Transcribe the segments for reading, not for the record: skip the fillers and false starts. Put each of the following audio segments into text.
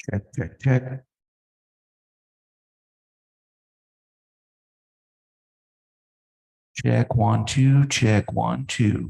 Check, check, check. Check 1, 2, check 1, 2.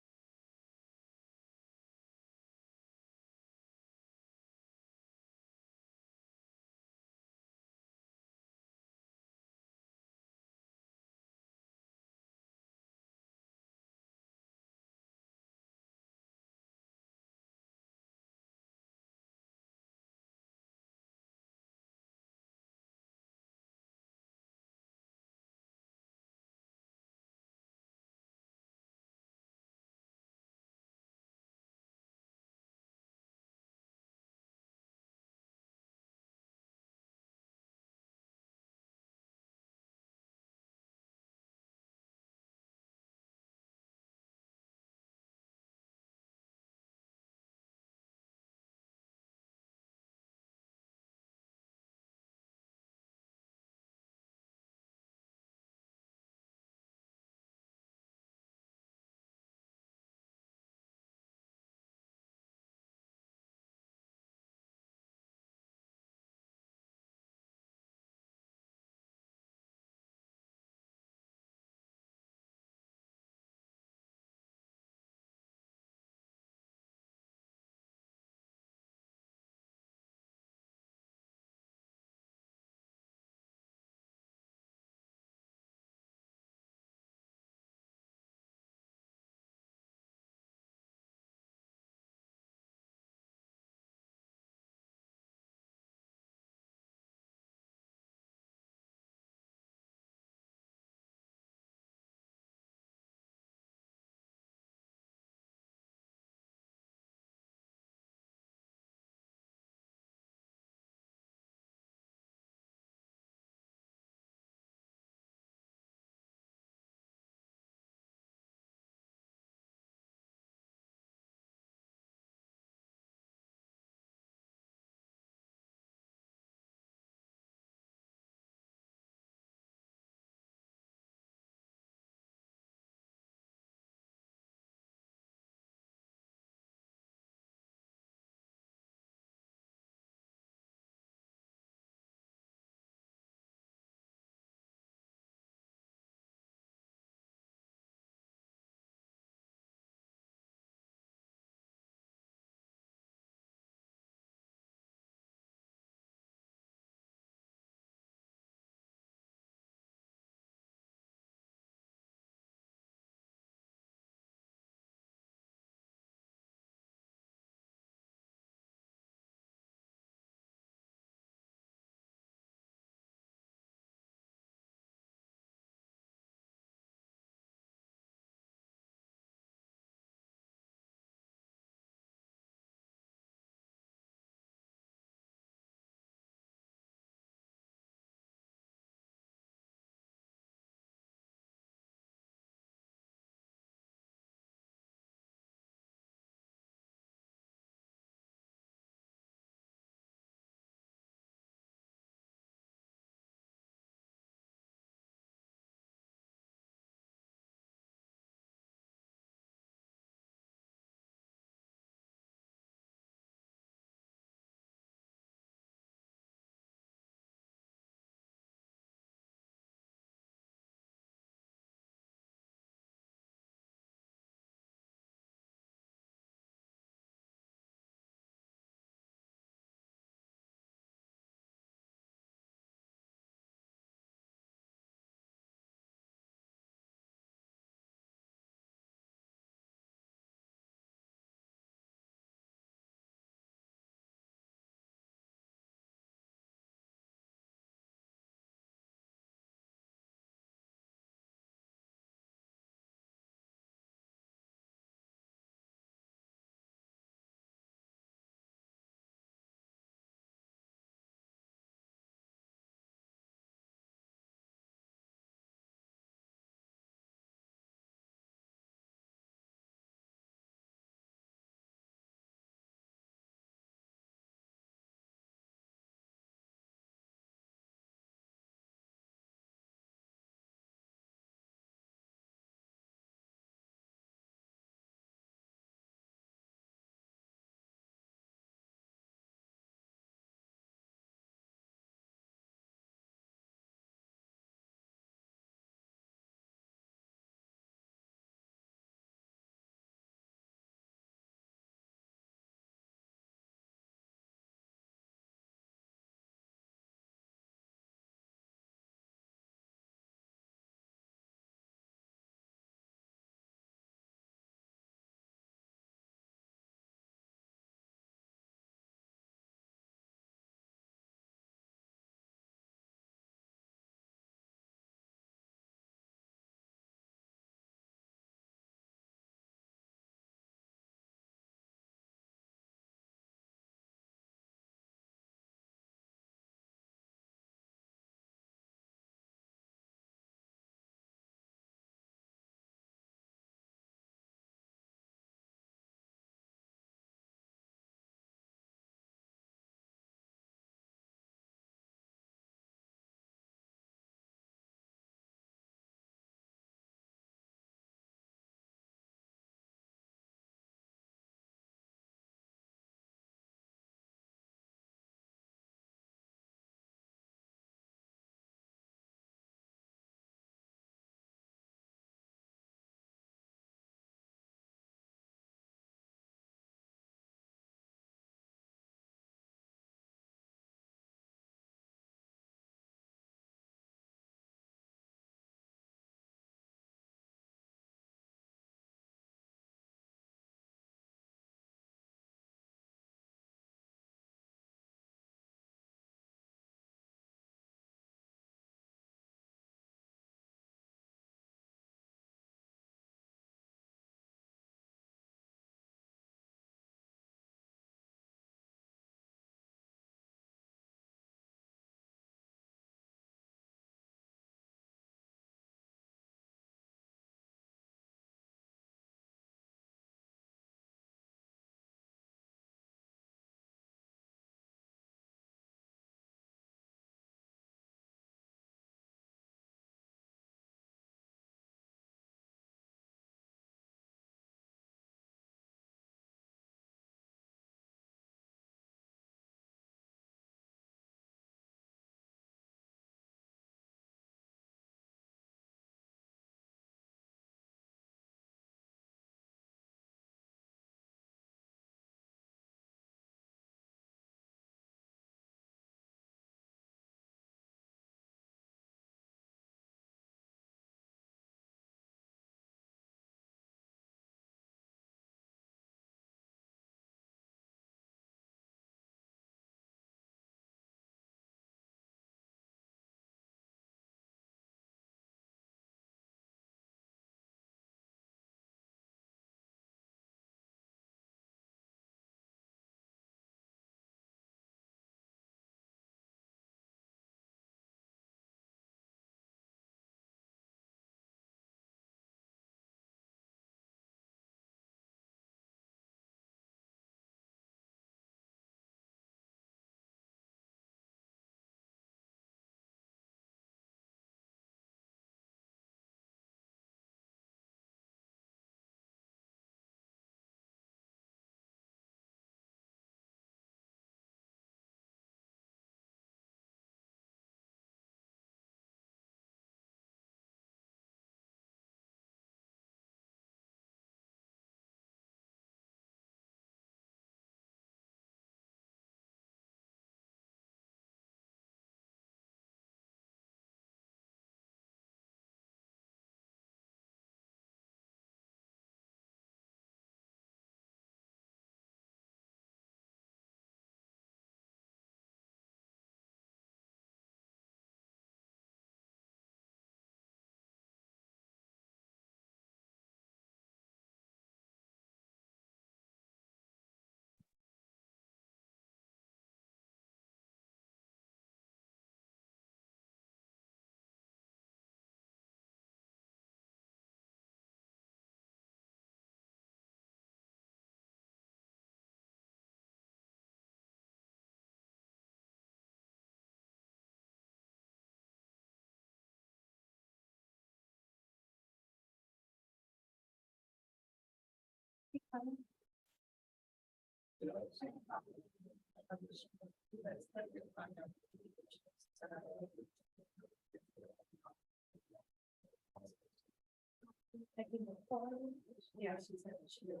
Yeah, she said she did.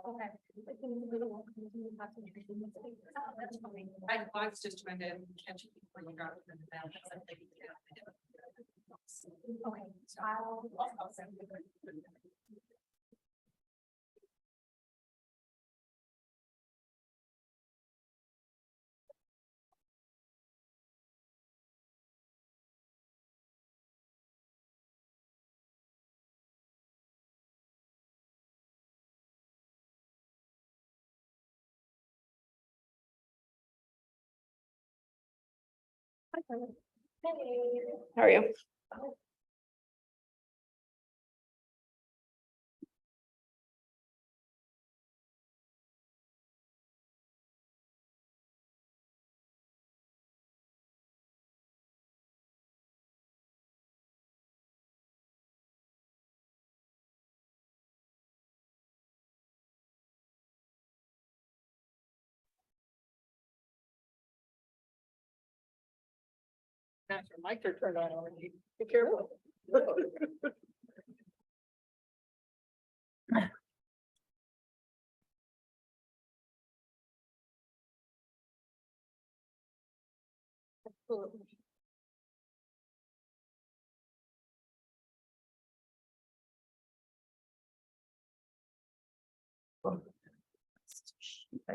Okay. That's fine. I was just trying to catch you before you got it. Okay, so I'll send you. How are you? That's your mic are turned on already. Be careful. I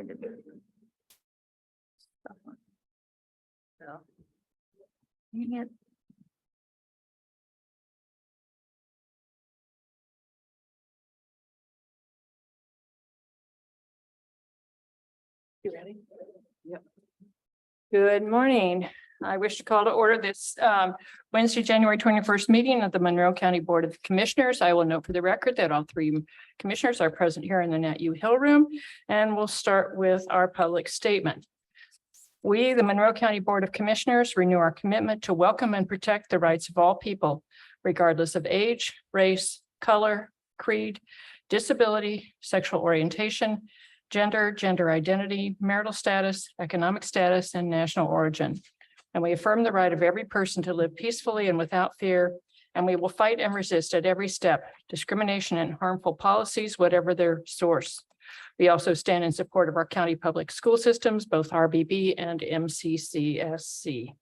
did it. Yeah. You can't. You ready? Yep. Good morning. I wish to call to order this Wednesday, January 21st meeting of the Monroe County Board of Commissioners. I will note for the record that all three commissioners are present here in the Nat U Hill Room, and we'll start with our public statement. We, the Monroe County Board of Commissioners, renew our commitment to welcome and protect the rights of all people, regardless of age, race, color, creed, disability, sexual orientation, gender, gender identity, marital status, economic status, and national origin. And we affirm the right of every person to live peacefully and without fear, and we will fight and resist at every step discrimination and harmful policies, whatever their source. We also stand in support of our county public school systems, both RBB and MCCSC.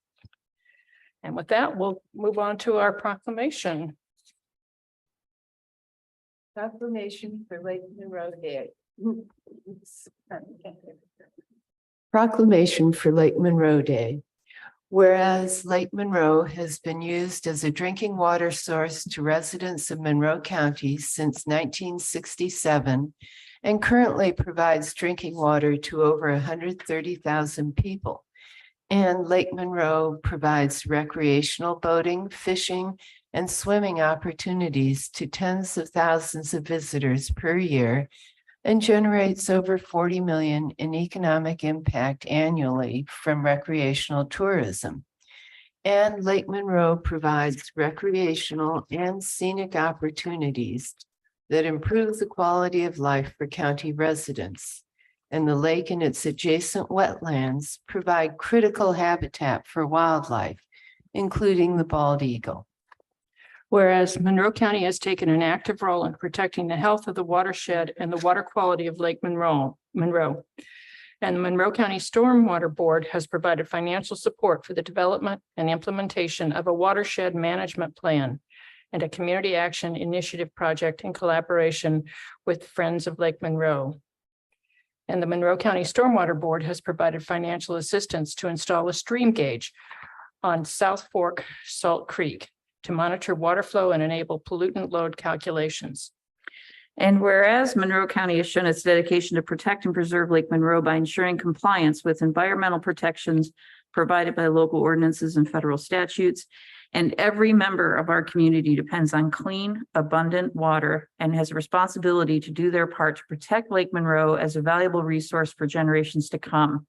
And with that, we'll move on to our proclamation. Proclamation for Lake Monroe Day. Proclamation for Lake Monroe Day. Whereas Lake Monroe has been used as a drinking water source to residents of Monroe County since 1967 and currently provides drinking water to over 130,000 people. And Lake Monroe provides recreational boating, fishing, and swimming opportunities to tens of thousands of visitors per year and generates over 40 million in economic impact annually from recreational tourism. And Lake Monroe provides recreational and scenic opportunities that improve the quality of life for county residents. And the lake and its adjacent wetlands provide critical habitat for wildlife, including the bald eagle. Whereas Monroe County has taken an active role in protecting the health of the watershed and the water quality of Lake Monroe. And the Monroe County Stormwater Board has provided financial support for the development and implementation of a watershed management plan and a community action initiative project in collaboration with Friends of Lake Monroe. And the Monroe County Stormwater Board has provided financial assistance to install a stream gauge on South Fork Salt Creek to monitor water flow and enable pollutant load calculations. And whereas Monroe County has shown its dedication to protect and preserve Lake Monroe by ensuring compliance with environmental protections provided by local ordinances and federal statutes, and every member of our community depends on clean, abundant water and has a responsibility to do their part to protect Lake Monroe as a valuable resource for generations to come.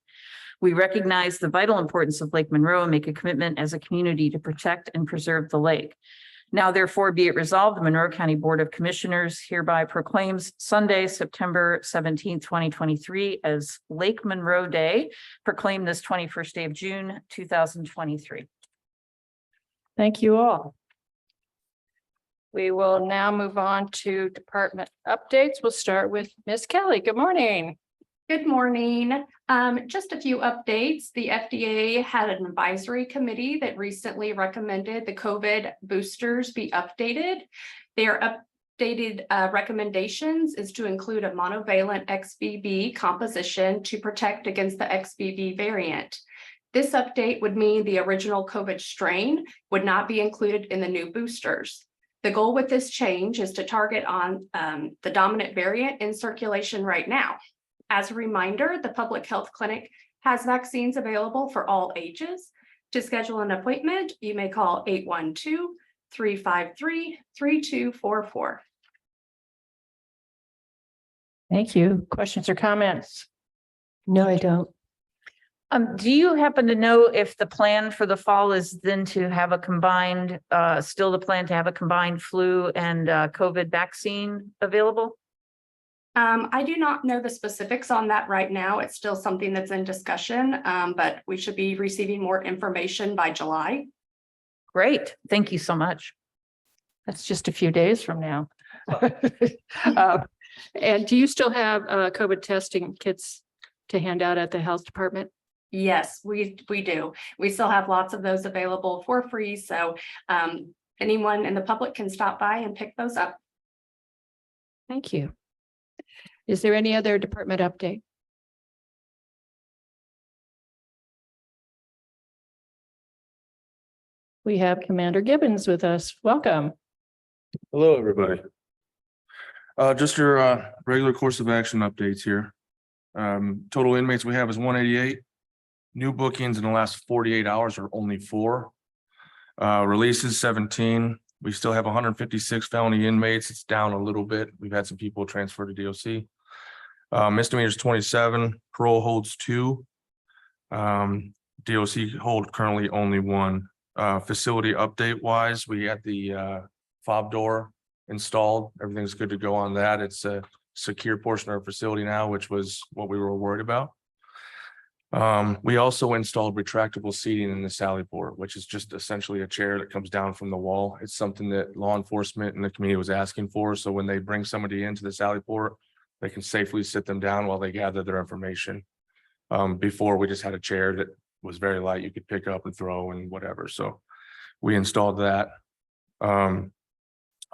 We recognize the vital importance of Lake Monroe and make a commitment as a community to protect and preserve the lake. Now therefore be it resolved, the Monroe County Board of Commissioners hereby proclaims Sunday, September 17th, 2023 as Lake Monroe Day, proclaimed this 21st day of June, 2023. Thank you all. We will now move on to department updates. We'll start with Ms. Kelly. Good morning. Good morning. Just a few updates. The FDA had an advisory committee that recently recommended the COVID boosters be updated. Their updated recommendations is to include a monovalent XBB composition to protect against the XBB variant. This update would mean the original COVID strain would not be included in the new boosters. The goal with this change is to target on the dominant variant in circulation right now. As a reminder, the Public Health Clinic has vaccines available for all ages. To schedule an appointment, you may call 812-353-3244. Thank you. Questions or comments? No, I don't. Do you happen to know if the plan for the fall is then to have a combined, still the plan to have a combined flu and COVID vaccine available? I do not know the specifics on that right now. It's still something that's in discussion, but we should be receiving more information by July. Great. Thank you so much. That's just a few days from now. And do you still have COVID testing kits to hand out at the health department? Yes, we do. We still have lots of those available for free. So anyone in the public can stop by and pick those up. Thank you. Is there any other department update? We have Commander Gibbons with us. Welcome. Hello, everybody. Just your regular course of action updates here. Total inmates we have is 188. New bookings in the last 48 hours are only 4. Releases 17. We still have 156 felony inmates. It's down a little bit. We've had some people transfer to DOC. Misdemeanors 27. Parole holds 2. DOC hold currently only 1. Facility update wise, we had the fob door installed. Everything's good to go on that. It's a secure portion of our facility now, which was what we were worried about. We also installed retractable seating in the Sally Port, which is just essentially a chair that comes down from the wall. It's something that law enforcement and the community was asking for. So when they bring somebody into the Sally Port, they can safely sit them down while they gather their information. Before we just had a chair that was very light, you could pick up and throw and whatever. So we installed that.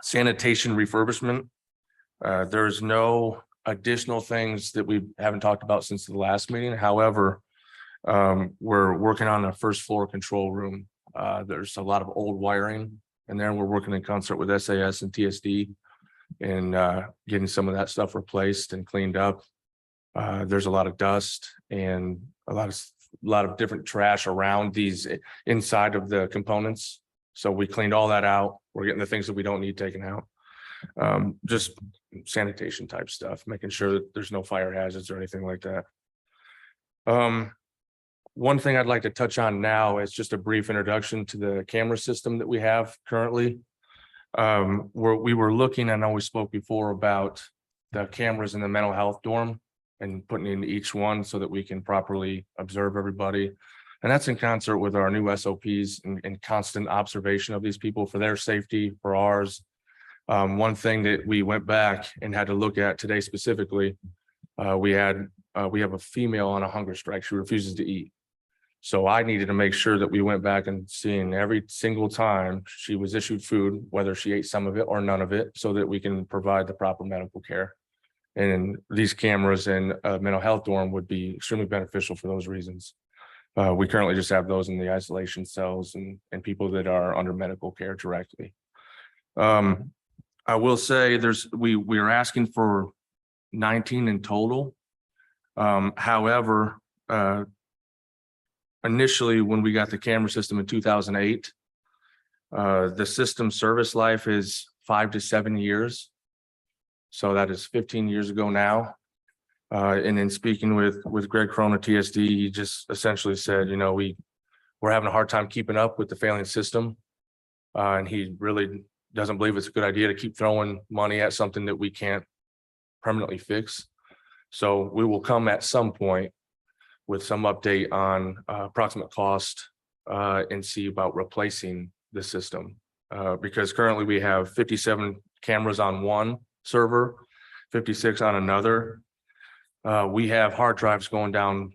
Sanitation refurbishment. There's no additional things that we haven't talked about since the last meeting. However, we're working on a first floor control room. There's a lot of old wiring in there. We're working in concert with SAS and TSD and getting some of that stuff replaced and cleaned up. There's a lot of dust and a lot of different trash around these inside of the components. So we cleaned all that out. We're getting the things that we don't need taken out. Just sanitation type stuff, making sure that there's no fire hazards or anything like that. One thing I'd like to touch on now is just a brief introduction to the camera system that we have currently. We were looking, I know we spoke before about the cameras in the mental health dorm and putting in each one so that we can properly observe everybody. And that's in concert with our new SOPs and constant observation of these people for their safety, for ours. One thing that we went back and had to look at today specifically, we have a female on a hunger strike. She refuses to eat. So I needed to make sure that we went back and seeing every single time she was issued food, whether she ate some of it or none of it, so that we can provide the proper medical care. And these cameras in a mental health dorm would be extremely beneficial for those reasons. We currently just have those in the isolation cells and people that are under medical care directly. I will say we are asking for 19 in total. However, initially when we got the camera system in 2008, the system service life is 5 to 7 years. So that is 15 years ago now. And in speaking with Greg Crone at TSD, he just essentially said, you know, we're having a hard time keeping up with the failing system. And he really doesn't believe it's a good idea to keep throwing money at something that we can't permanently fix. So we will come at some point with some update on approximate cost and see about replacing the system. Because currently we have 57 cameras on one server, 56 on another. We have hard drives going down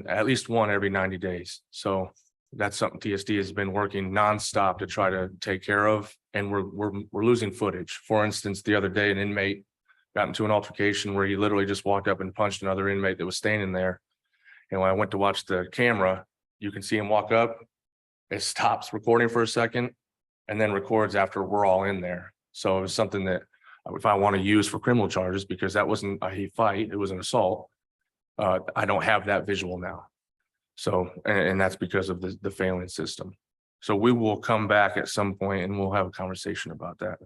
at least one every 90 days. So that's something TSD has been working nonstop to try to take care of. And we're losing footage. For instance, the other day, an inmate got into an altercation where he literally just walked up and punched another inmate that was standing there. And when I went to watch the camera, you can see him walk up, it stops recording for a second, and then records after we're all in there. So it was something that if I want to use for criminal charges, because that wasn't a fight, it was an assault. I don't have that visual now. So, and that's because of the failing system. So we will come back at some point and we'll have a conversation about that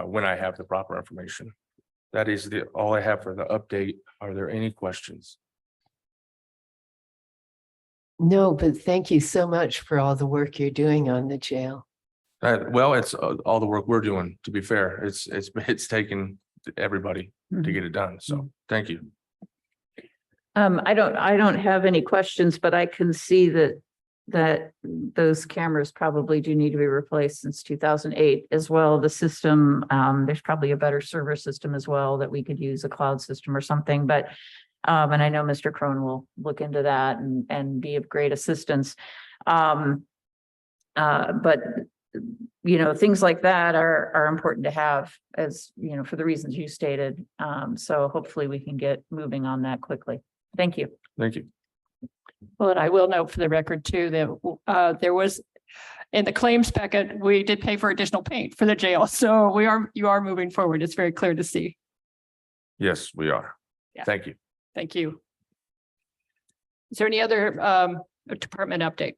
when I have the proper information. That is all I have for the update. Are there any questions? No, but thank you so much for all the work you're doing on the jail. Well, it's all the work we're doing, to be fair. It's taken everybody to get it done. So thank you. I don't have any questions, but I can see that those cameras probably do need to be replaced since 2008 as well. The system, there's probably a better server system as well that we could use, a cloud system or something, but and I know Mr. Crone will look into that and be of great assistance. But you know, things like that are important to have, as you know, for the reasons you stated. So hopefully we can get moving on that quickly. Thank you. Thank you. Well, and I will note for the record too, that there was in the claims packet, we did pay for additional paint for the jail. So you are moving forward. It's very clear to see. Yes, we are. Yeah. Thank you. Thank you. Is there any other department update?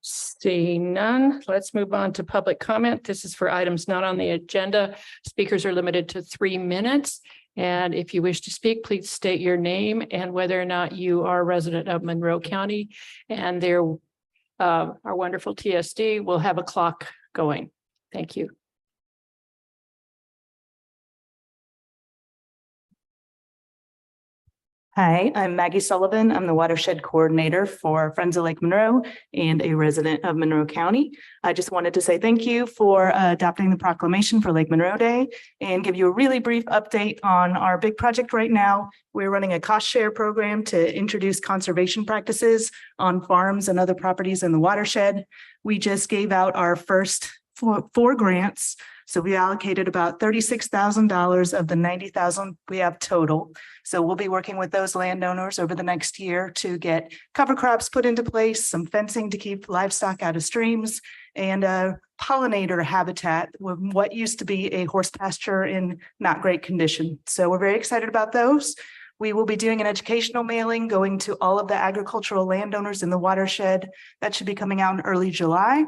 Seeing none, let's move on to public comment. This is for items not on the agenda. Speakers are limited to 3 minutes. And if you wish to speak, please state your name and whether or not you are a resident of Monroe County. And our wonderful TSD will have a clock going. Thank you. Hi, I'm Maggie Sullivan. I'm the watershed coordinator for Friends of Lake Monroe and a resident of Monroe County. I just wanted to say thank you for adopting the proclamation for Lake Monroe Day and give you a really brief update on our big project right now. We're running a cost share program to introduce conservation practices on farms and other properties in the watershed. We just gave out our first four grants. So we allocated about $36,000 of the $90,000 we have total. So we'll be working with those landowners over the next year to get cover crops put into place, some fencing to keep livestock out of streams, and a pollinator habitat with what used to be a horse pasture in not great condition. So we're very excited about those. We will be doing an educational mailing going to all of the agricultural landowners in the watershed. That should be coming out in early July.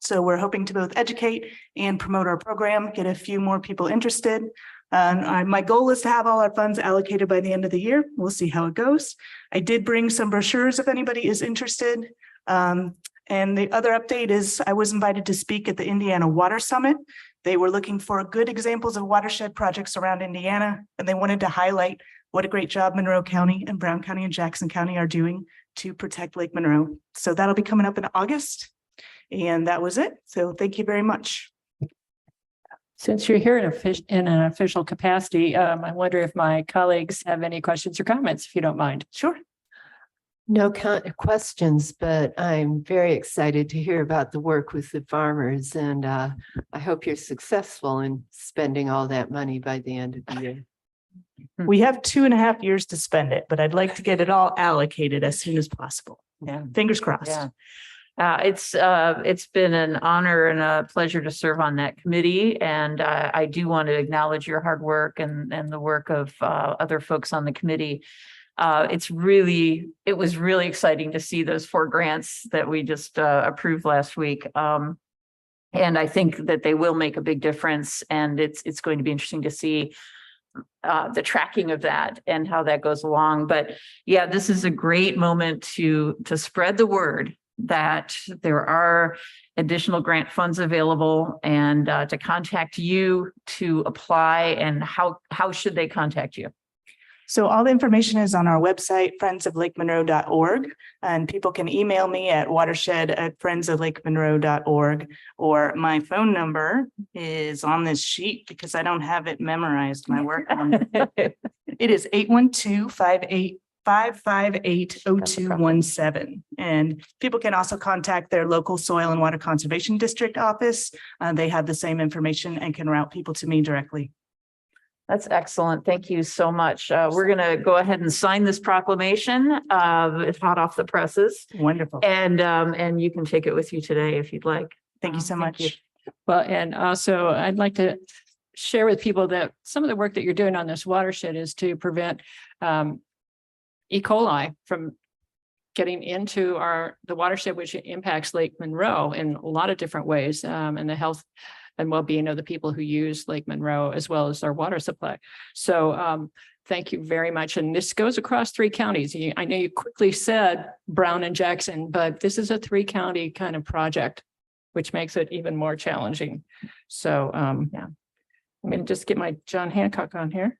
So we're hoping to both educate and promote our program, get a few more people interested. My goal is to have all our funds allocated by the end of the year. We'll see how it goes. I did bring some brochures if anybody is interested. And the other update is I was invited to speak at the Indiana Water Summit. They were looking for good examples of watershed projects around Indiana, and they wanted to highlight what a great job Monroe County and Brown County and Jackson County are doing to protect Lake Monroe. So that'll be coming up in August. And that was it. So thank you very much. Since you're here in an official capacity, I wonder if my colleagues have any questions or comments, if you don't mind. Sure. No questions, but I'm very excited to hear about the work with the farmers, and I hope you're successful in spending all that money by the end of the year. We have 2.5 years to spend it, but I'd like to get it all allocated as soon as possible. Yeah. Fingers crossed. Yeah. It's been an honor and a pleasure to serve on that committee. And I do want to acknowledge your hard work and the work of other folks on the committee. It was really exciting to see those 4 grants that we just approved last week. And I think that they will make a big difference. And it's going to be interesting to see the tracking of that and how that goes along. But yeah, this is a great moment to spread the word that there are additional grant funds available and to contact you to apply. And how should they contact you? So all the information is on our website, friendsoflakemonroe.org, and people can email me at watershed@friendsoflakemonroe.org, or my phone number is on this sheet because I don't have it memorized, my work one. It is 812-558-0217. And people can also contact their local Soil and Water Conservation District office. They have the same information and can route people to me directly. That's excellent. Thank you so much. We're going to go ahead and sign this proclamation. It's hot off the presses, Wonderful. and you can take it with you today if you'd like. Thank you so Thank you. much. Well, and also I'd like to share with people that some of the work that you're doing on this watershed is to prevent E. coli from getting into the watershed, which impacts Lake Monroe in a lot of different ways, and the health and well-being of the people who use Lake Monroe, as well as our water supply. So thank you very much. And this goes across 3 counties. I know you quickly said Brown and Jackson, but this is a 3-county kind of project, which makes it even more challenging. So yeah, I'm going to just get my John Hancock on here.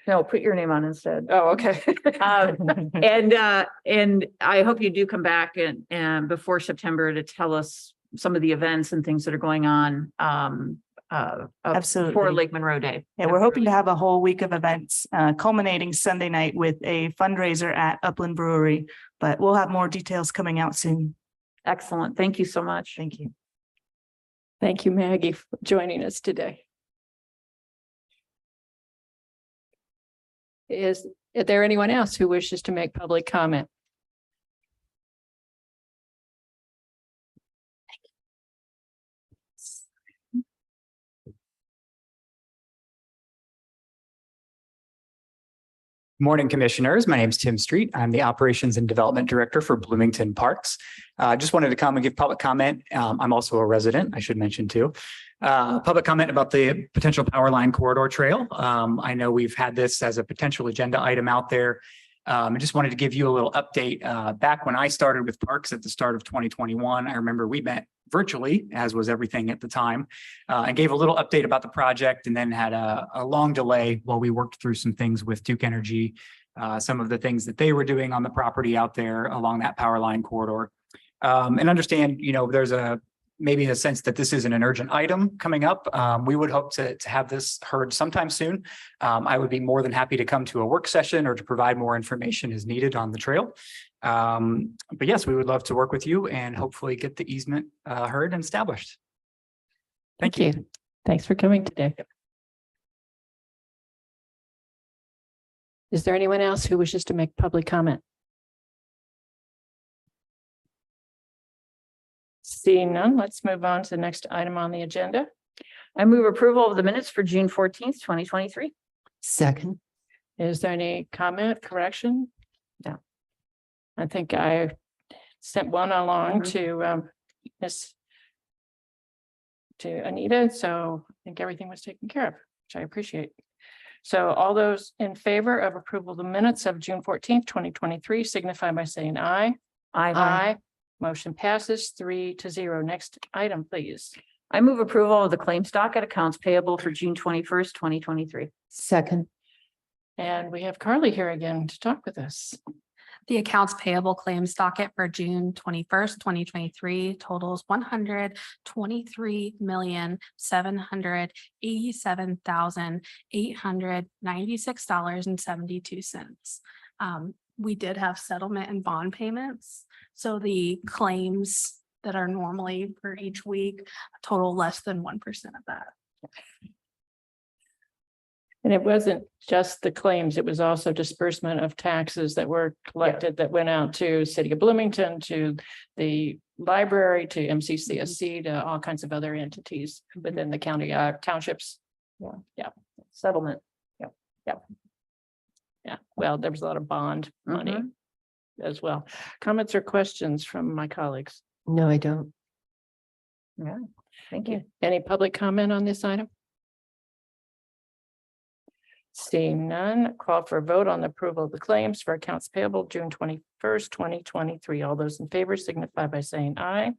No, put your name on instead. Oh, okay. And I hope you do come back and before September to tell us some of the events and things that are going on Absolutely. for Lake Monroe Day. Yeah, we're hoping to have a whole week of events culminating Sunday night with a fundraiser at Upland Brewery, but we'll have more details coming out soon. Excellent. Thank you so much. Thank you. Thank you, Maggie, for joining us today. Is there anyone else who wishes to make public comment? Morning, Commissioners. My name is Tim Street. I'm the Operations and Development Director for Bloomington Parks. Just wanted to come and give public comment. I'm also a resident, I should mention too. Public comment about the potential power line corridor trail. I know we've had this as a potential agenda item out there. I just wanted to give you a little update. Back when I started with Parks at the start of 2021, I remember we met virtually, as was everything at the time, and gave a little update about the project, and then had a long delay while we worked through some things with Duke Energy, some of the things that they were doing on the property out there along that power line corridor. And understand, there's maybe a sense that this isn't an urgent item coming up. We would hope to have this heard sometime soon. I would be more than happy to come to a work session or to provide more information as needed on the trail. But yes, we would love to work with you and hopefully get the easement heard and established. Thank you. Thanks for coming today. Is there anyone else who wishes to make public comment? Seeing none, let's move on to the next item on the agenda. I move approval of the minutes for June 14th, 2023. Second. Is there any comment, correction? No. I think I sent one along to Anita, so I think everything was taken care of, which I appreciate. So all those in favor of approval of the minutes of June 14th, 2023 signify by saying aye. Aye. Motion passes 3-0. Next item, please. I move approval of the claims docket accounts payable for June 21st, 2023. Second. And we have Carly here again to talk with us. The accounts payable claims docket for June 21st, 2023 totals $123,787,896.72. We did have settlement and bond payments, so the claims that are normally for each week total less than 1% of that. And it wasn't just the claims, it was also disbursement of taxes that were collected that went out to City of Bloomington, to the library, to MCCSC, to all kinds of other entities within the county townships. Yeah. Settlement. Yeah, well, there was a lot of bond money as well. Comments or questions from my colleagues? No, I don't. Yeah, thank you. Any public comment on this item? Seeing none, call for a vote on the approval of the claims for accounts payable June 21st, 2023. All those in favor signify by saying aye.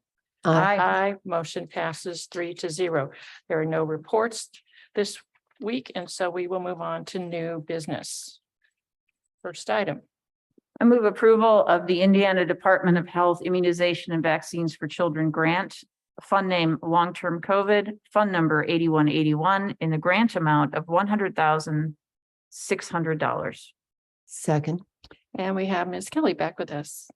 Aye. Motion passes 3-0. There are no reports this week, and so we will move on to new business. First item. I move approval of the Indiana Department of Health Immunization and Vaccines for Children grant, fund name Long-Term COVID, fund number 8181, in the grant amount of $100,600. Second. And we have Ms. Kelly back with us.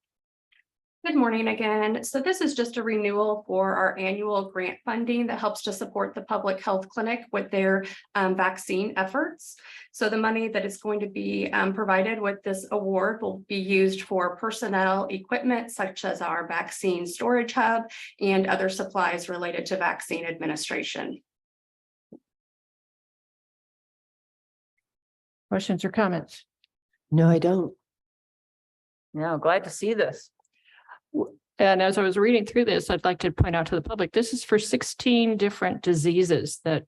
Good morning again. So this is just a renewal for our annual grant funding that helps to support the public health clinic with their vaccine efforts. So the money that is going to be provided with this award will be used for personnel equipment such as our vaccine storage hub and other supplies related to vaccine administration. Questions or comments? No, I don't. No, glad to see this. And as I was reading through this, I'd like to point out to the public, this is for 16 different diseases that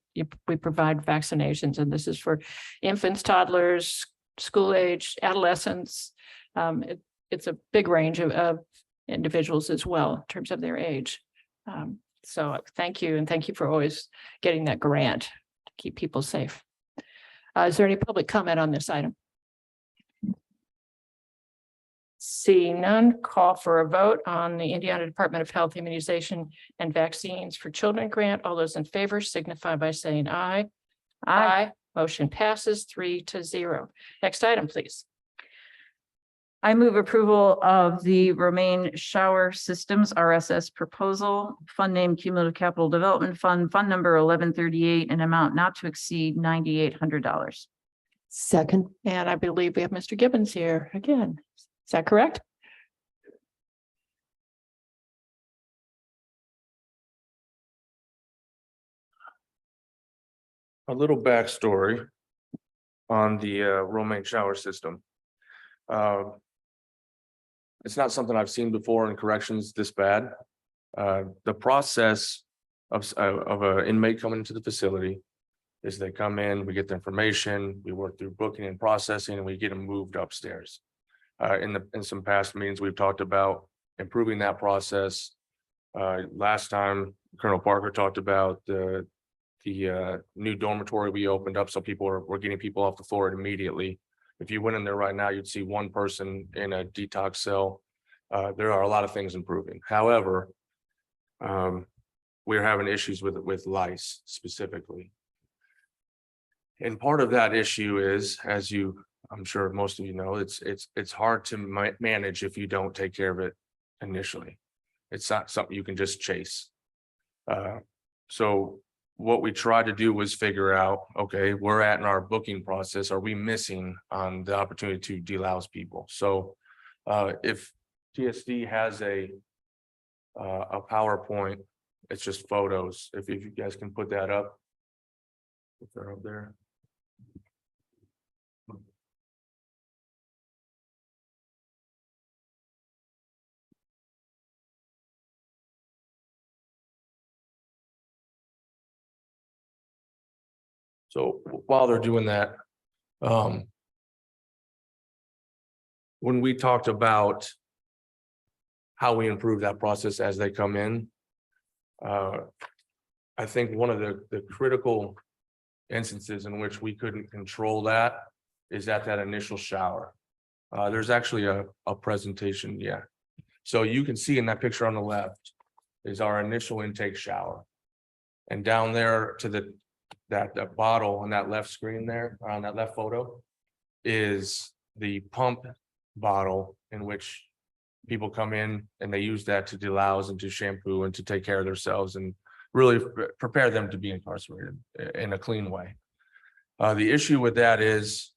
we provide vaccinations. And this is for infants, toddlers, school age, adolescents. It's a big range of individuals as well in terms of their age. So thank you. And thank you for always getting that grant to keep people safe. Is there any public comment on this item? Seeing none, call for a vote on the Indiana Department of Health Immunization and Vaccines for Children grant. All those in favor signify by saying aye. Aye. Motion passes 3-0. Next item, please. I move approval of the Romaine Shower Systems RSS proposal, fund name Cumulative Capital Development Fund, fund number 1138, an amount not to exceed $9,800. Second. And I believe we have Mr. Gibbons here again. Is that correct? A little backstory on the Romaine shower system. It's not something I've seen before in corrections this bad. The process of an inmate coming into the facility is they come in, we get the information, we work through booking and processing, and we get them moved upstairs. In some past meetings, we've talked about improving that process. Last time, Colonel Parker talked about the new dormitory we opened up, so we're getting people off the floor immediately. If you went in there right now, you'd see one person in a detox cell. There are a lot of things improving. However, we're having issues with lice specifically. And part of that issue is, as I'm sure most of you know, it's hard to manage if you don't take care of it initially. It's not something you can just chase. So what we tried to do was figure out, okay, we're at in our booking process, are we missing on the opportunity to delouse people? So if TSD has a PowerPoint, it's just photos. If you guys can put that up. If they're up there. So while they're doing that, when we talked about how we improve that process as they come in, I think one of the critical instances in which we couldn't control that is at that initial shower. There's actually a presentation, yeah. So you can see in that picture on the left is our initial intake shower. And down there to that bottle on that left screen there, on that left photo, is the pump bottle in which people come in and they use that to delouse and to shampoo and to take care of themselves and really prepare them to be incarcerated in a clean way. The issue with that is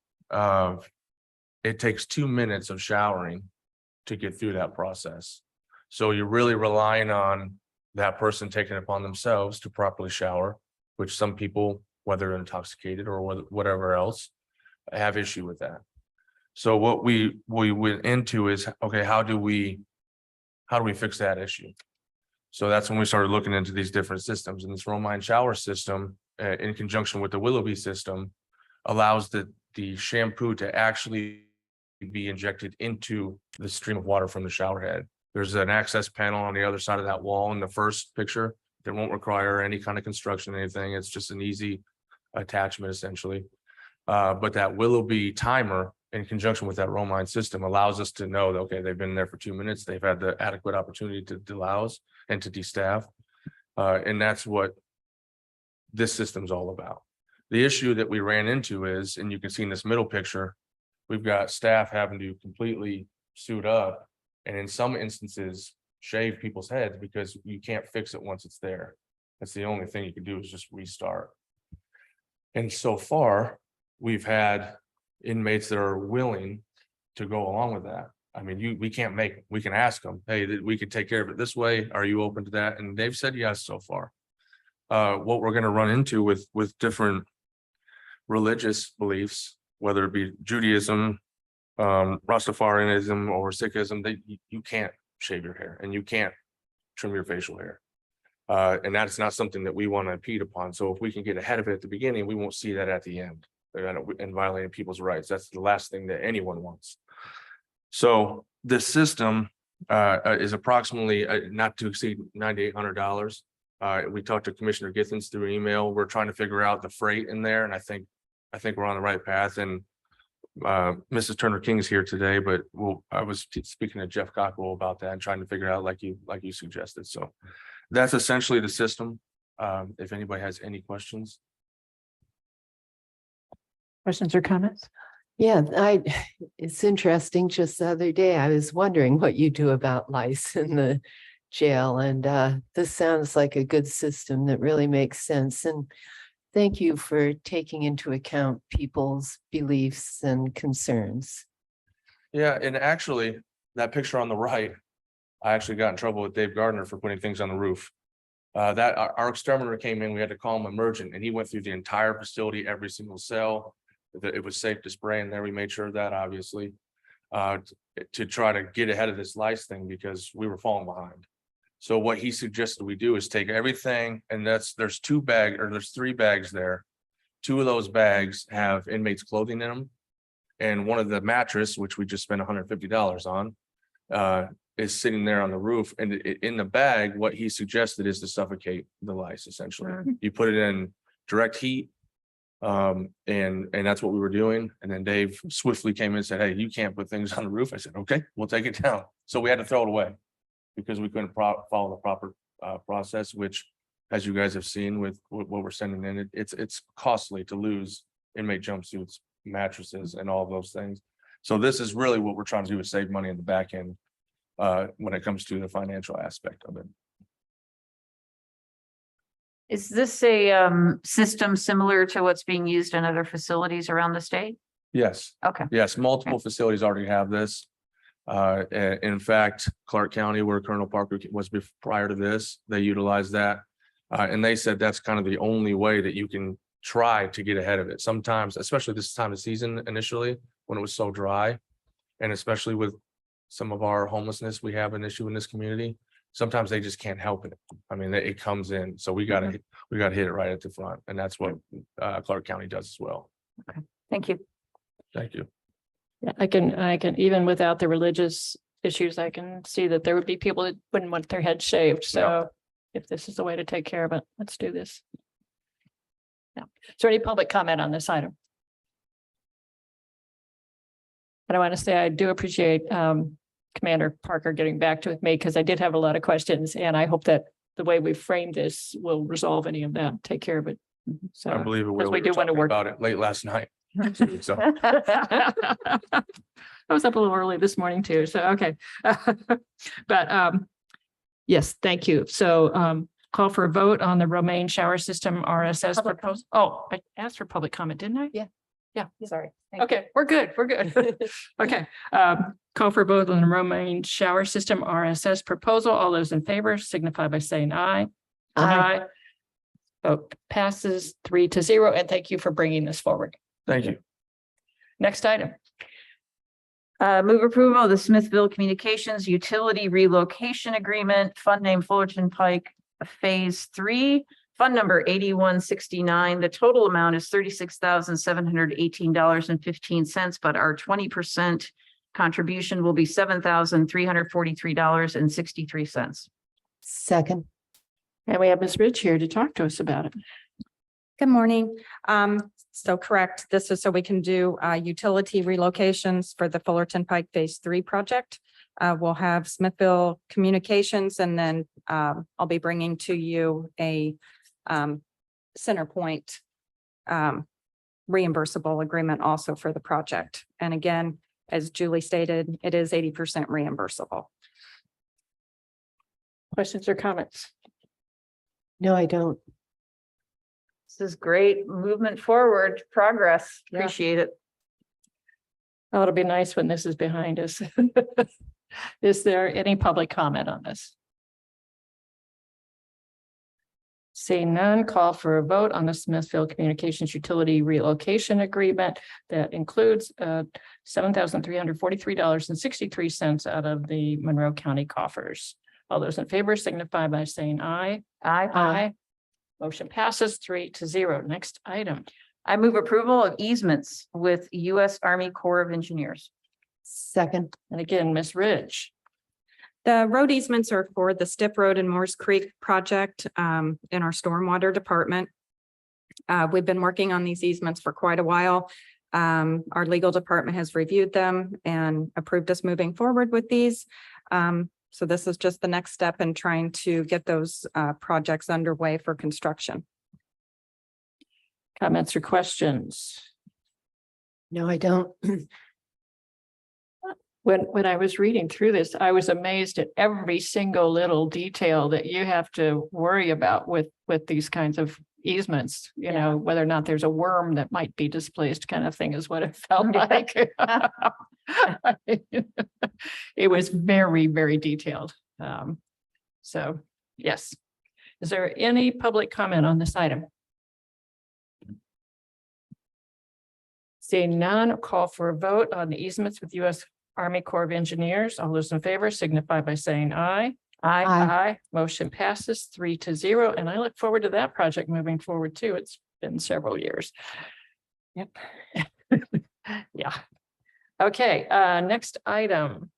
it takes 2 minutes of showering to get through that process. So you're really relying on that person taking it upon themselves to properly shower, which some people, whether intoxicated or whatever else, have issue with that. So what we went into is, okay, how do we fix that issue? So that's when we started looking into these different systems, and this Romaine shower system, in conjunction with the Willoughby system, allows the shampoo to actually be injected into the stream of water from the shower head. There's an access panel on the other side of that wall in the first picture. That won't require any kind of construction, or anything. It's just an easy attachment essentially. But that Willoughby timer in conjunction with that Romine system allows us to know that, okay, they've been there for 2 minutes. They've had the adequate opportunity to delouse and to destaff. And that's what this system's all about. The issue that we ran into is, and you can see in this middle picture, we've got staff having to completely suit up and in some instances shave people's heads because you can't fix it once it's there. That's the only thing you can do is just restart. And so far, we've had inmates that are willing to go along with that. I mean, we can't make it. We can ask them, hey, we can take care of it this way. Are you open to that? And they've said yes so far. What we're going to run into with different religious beliefs, whether it be Judaism, Rastafarianism, or Sikhism, you can't shave your hair and you can't trim your facial hair. And that's not something that we want to impede upon. So if we can get ahead of it at the beginning, we won't see that at the end and violating people's rights. That's the last thing that anyone wants. So this system is approximately not to exceed $9,800. We talked to Commissioner Githens through email. We're trying to figure out the freight in there, and I think we're on the right path. And Mrs. Turner King is here today, but I was speaking to Jeff Cockrell about that and trying to figure out like you suggested. So that's essentially the system. If anybody has any questions. Questions or comments? Yeah, it's interesting. Just the other day, I was wondering what you do about lice in the jail. And this sounds like a good system that really makes sense. And thank you for taking into account people's beliefs and concerns. Yeah, and actually, that picture on the right, I actually got in trouble with Dave Gardner for putting things on the roof. That our exterminator came in, we had to call him emergent, and he went through the entire facility, every single cell. That it was safe to spray in there. We made sure of that, obviously, to try to get ahead of this lice thing because we were falling behind. So what he suggested we do is take everything, and there's 3 bags there. 2 of those bags have inmates' clothing in them, and one of the mattress, which we just spent $150 on, is sitting there on the roof. And in the bag, what he suggested is to suffocate the lice. Essentially, you put it in direct heat. And that's what we were doing. And then Dave swiftly came in and said, hey, you can't put things on the roof. I said, okay, we'll take it down. So we had to throw it away because we couldn't follow the proper process, which, as you guys have seen with what we're sending in, it's costly to lose inmate jumpsuits, mattresses, and all of those things. So this is really what we're trying to do, is save money in the back end when it comes to the financial aspect of it. Is this a system similar to what's being used in other facilities around the state? Yes. Okay. Yes, multiple facilities already have this. In fact, Clark County, where Colonel Parker was prior to this, they utilized that. And they said that's kind of the only way that you can try to get ahead of it. Sometimes, especially this time of season initially, when it was so dry, and especially with some of our homelessness, we have an issue in this community. Sometimes they just can't help it. I mean, it comes in, so we got to hit it right at the front, and that's what Clark County does as well. Okay, thank you. Thank you. Yeah, I can, even without the religious issues, I can see that there would be people that wouldn't want their head shaved. So if this is the way to take care of it, let's do this. Now, is there any public comment on this item? And I want to say, I do appreciate Commander Parker getting back to me, because I did have a lot of questions, and I hope that the way we framed this will resolve any of that, take care of it. So I believe it will. we do want to talking work about it late last night. So I was up a little early this morning too, so okay. But yes, thank you. So call for a vote on the Romaine shower system RSS proposal. Oh, I asked for public comment, didn't I? Yeah. Yeah, Sorry. okay, we're good, we're good. Okay, call for a vote on the Romaine shower system RSS proposal. All those in favor signify by saying aye. Aye. Vote passes 3-0, and thank you for bringing this forward. thank you. Next item. Move approval of the Smithville Communications Utility Relocation Agreement, fund name Fullerton Pike, Phase 3, Fund number 8169, the total amount is $36,718.15, but our 20% contribution will be $7,343.63. Second. And we have Ms. Rich here to talk to us about it. Good morning. So correct, this is so we can do utility relocations for the Fullerton Pike Phase 3 project. We'll have Smithville Communications, and then I'll be bringing to you a CenterPoint reimbursable agreement also for the project. And again, as Julie stated, it is 80% reimbursable. Questions or comments? No, I don't. This is great movement forward, progress. Yeah. Appreciate it. Oh, it'll be nice when this is behind us. Is there any public comment on this? Seeing none, call for a vote on the Smithfield Communications Utility Relocation Agreement that includes $7,343.63 out of the Monroe County coffers. All those in favor signify by saying aye. Aye. Motion passes 3-0. Next item. I move approval of easements with U.S. Army Corps of Engineers. Second. And again, Ms. Ridge. The road easements are for the Stiff Road and Moores Creek project in our stormwater department. We've been working on these easements for quite a while. Our legal department has reviewed them and approved us moving forward with these. So this is just the next step in trying to get those projects underway for construction. Comments or questions? No, I don't. When I was reading through this, I was amazed at every single little detail that you have to worry about with these kinds of easements, you know, whether or not there's a worm that might be displaced kind of thing is what it felt like. It was very, very detailed. So, yes. Is there any public comment on this item? Seeing none, call for a vote on the easements with U.S. Army Corps of Engineers. All those in favor signify by saying aye. Aye. Aye. Motion passes 3-0. And I look forward to that project moving forward too. It's been several years. Yep. Yeah. Okay, next item.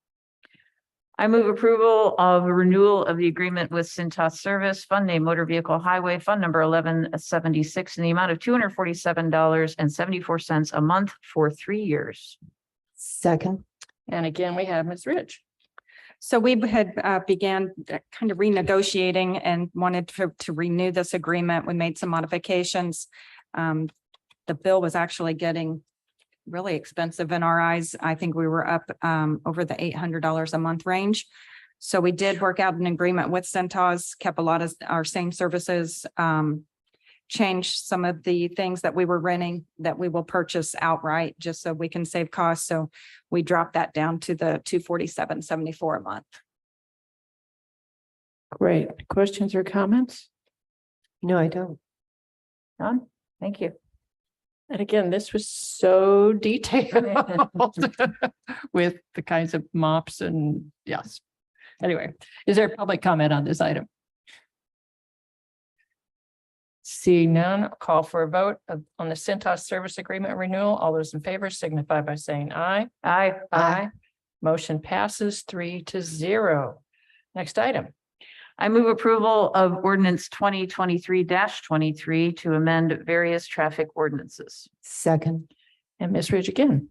I move approval of a renewal of the agreement with Cintas Service, Fund Name Motor Vehicle Highway, Fund Number 1176, in the amount of $247.74 a month for 3 years. Second. And again, we have Ms. Rich. So we had began kind of renegotiating and wanted to renew this agreement. We made some modifications. The bill was actually getting really expensive in our eyes. I think we were up over the $800 a month range. So we did work out an agreement with Cintas, kept a lot of our same services, changed some of the things that we were renting that we will purchase outright just so we can save costs. So we dropped that down to the $247.74 a month. Great. Questions or comments? No, I don't. Done. Thank you. And again, this was so detailed with the kinds of mops and yes. Anyway, is there public comment on this item? Seeing none, call for a vote on the Cintas Service Agreement renewal. All those in favor signify by saying aye. Aye. Aye. Motion passes 3-0. Next item. I move approval of ordinance 2023-23 to amend various traffic ordinances. Second. And Ms. Ridge again.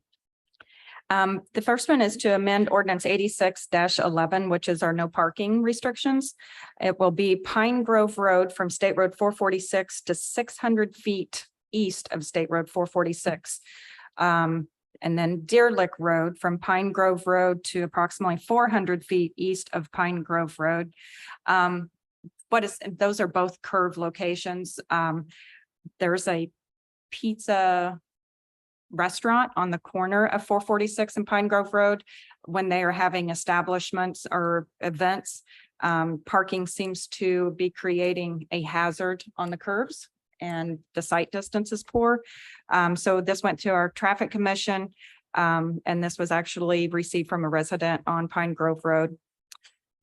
The first one is to amend ordinance 86-11, which is our no parking restrictions. It will be Pine Grove Road from State Road 446 to 600 feet east of State Road 446. And then Deer Lick Road from Pine Grove Road to approximately 400 feet east of Pine Grove Road. Those are both curved locations. There's a pizza restaurant on the corner of 446 and Pine Grove Road. When they are having establishments or events, parking seems to be creating a hazard on the curves and the sight distance is poor. So this went to our traffic commission, and this was actually received from a resident on Pine Grove Road.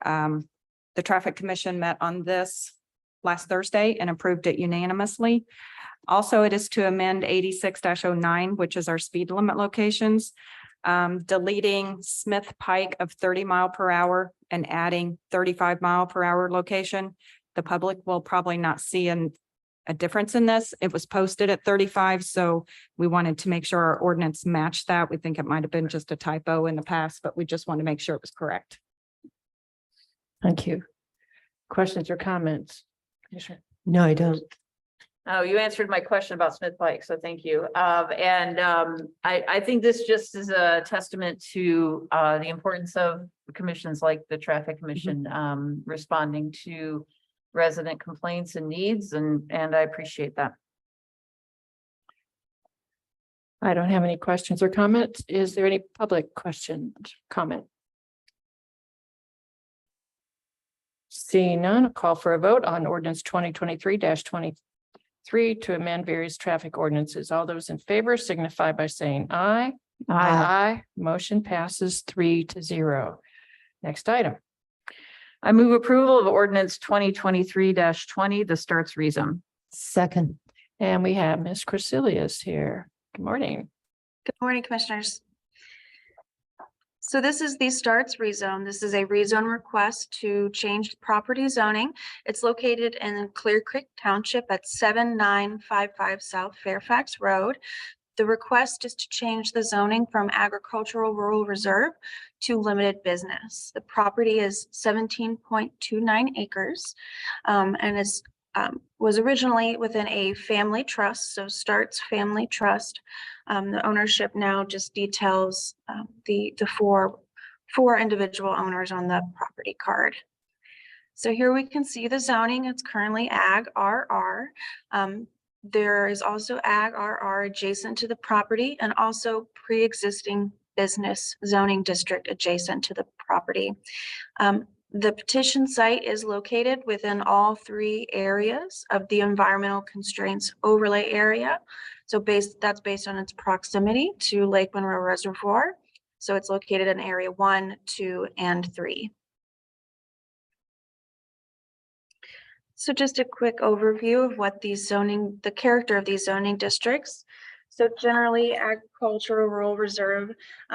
The traffic commission met on this last Thursday and approved it unanimously. Also, it is to amend 86-09, which is our speed limit locations, deleting Smith Pike of 30 mile per hour and adding 35 mile per hour location. The public will probably not see a difference in this. It was posted at 35, so we wanted to make sure our ordinance matched that. We think it might have been just a typo in the past, but we just want to make sure it was correct. Thank you. Questions or comments? Commissioner? No, I don't. Oh, you answered my question about Smith Pike, so thank you. I think this just is a testament to the importance of commissions like the Traffic Commission responding to resident complaints and needs, and I appreciate that. I don't have any questions or comments. Is there any public question, comment? Seeing none, a call for a vote on ordinance 2023-23 to amend various traffic ordinances. All those in favor signify by saying aye. Aye. Motion passes 3-0. Next item. I move approval of ordinance 2023-20, the starts rezone. Second. And we have Ms. Crecilius here. Good morning. Good morning, Commissioners. So this is the starts rezone. This is a rezone request to change property zoning. It's located in Clear Creek Township at 7955 South Fairfax Road. The request is to change the zoning from agricultural rural reserve to limited business. The property is 17.29 acres and is was originally within a family trust, so Starts Family Trust. The ownership now just details the four individual owners on the property card. So here we can see the zoning. It's currently Ag RR. There is also Ag RR adjacent to the property and also pre-existing business zoning district adjacent to the property. The petition site is located within all three areas of the environmental constraints overlay area. So that's based on its proximity to Lake Monroe Reservoir. So it's located in area 1, 2, and 3. So just a quick overview of what the character of these zoning districts. So generally, agricultural rural reserve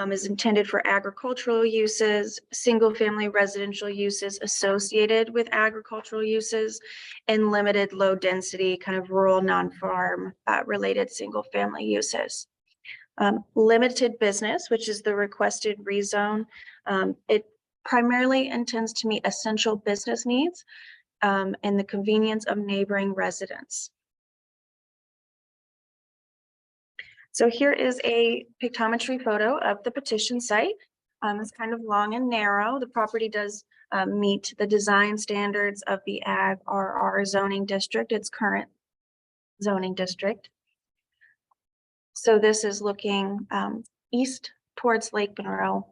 is intended for agricultural uses, single-family residential uses associated with agricultural uses, and limited low-density kind of rural non-farm related single-family uses. Limited business, which is the requested rezone, it primarily intends to meet essential business needs and the convenience of neighboring residents. So here is a pictometry photo of the petition site. It's kind of long and narrow. The property does meet the design standards of the Ag RR zoning district, its current zoning district. So this is looking east towards Lake Monroe.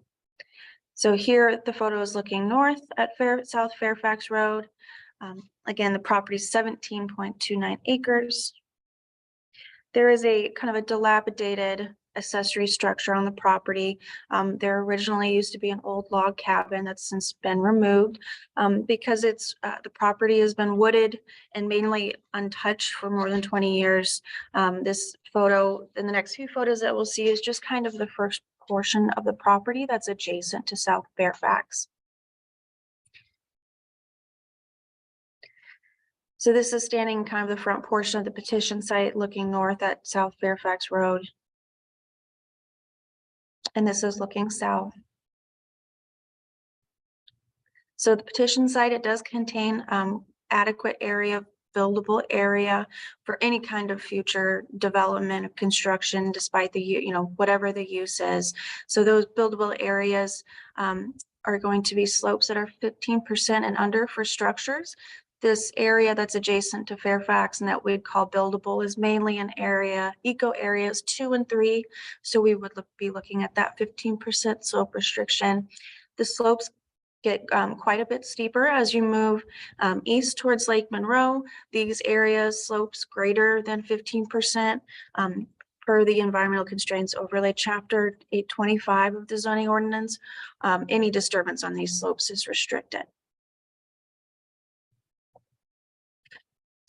So here the photo is looking north at South Fairfax Road. Again, the property is 17.29 acres. There is a kind of a dilapidated accessory structure on the property. There originally used to be an old log cabin that's since been removed because the property has been wooded and mainly untouched for more than 20 years. This photo, in the next few photos that we'll see, is just kind of the first portion of the property that's adjacent to South Fairfax. So this is standing kind of the front portion of the petition site looking north at South Fairfax Road. And this is looking south. So the petition site, it does contain adequate area, buildable area for any kind of future development of construction, despite the, whatever the use is. So those buildable areas are going to be slopes that are 15% and under for structures. This area that's adjacent to Fairfax and that we'd call buildable is mainly an area, eco areas 2 and 3. So we would be looking at that 15% slope restriction. The slopes get quite a bit steeper as you move east towards Lake Monroe. These areas slopes greater than 15% per the environmental constraints overlay chapter 825 of the zoning ordinance. Any disturbance on these slopes is restricted.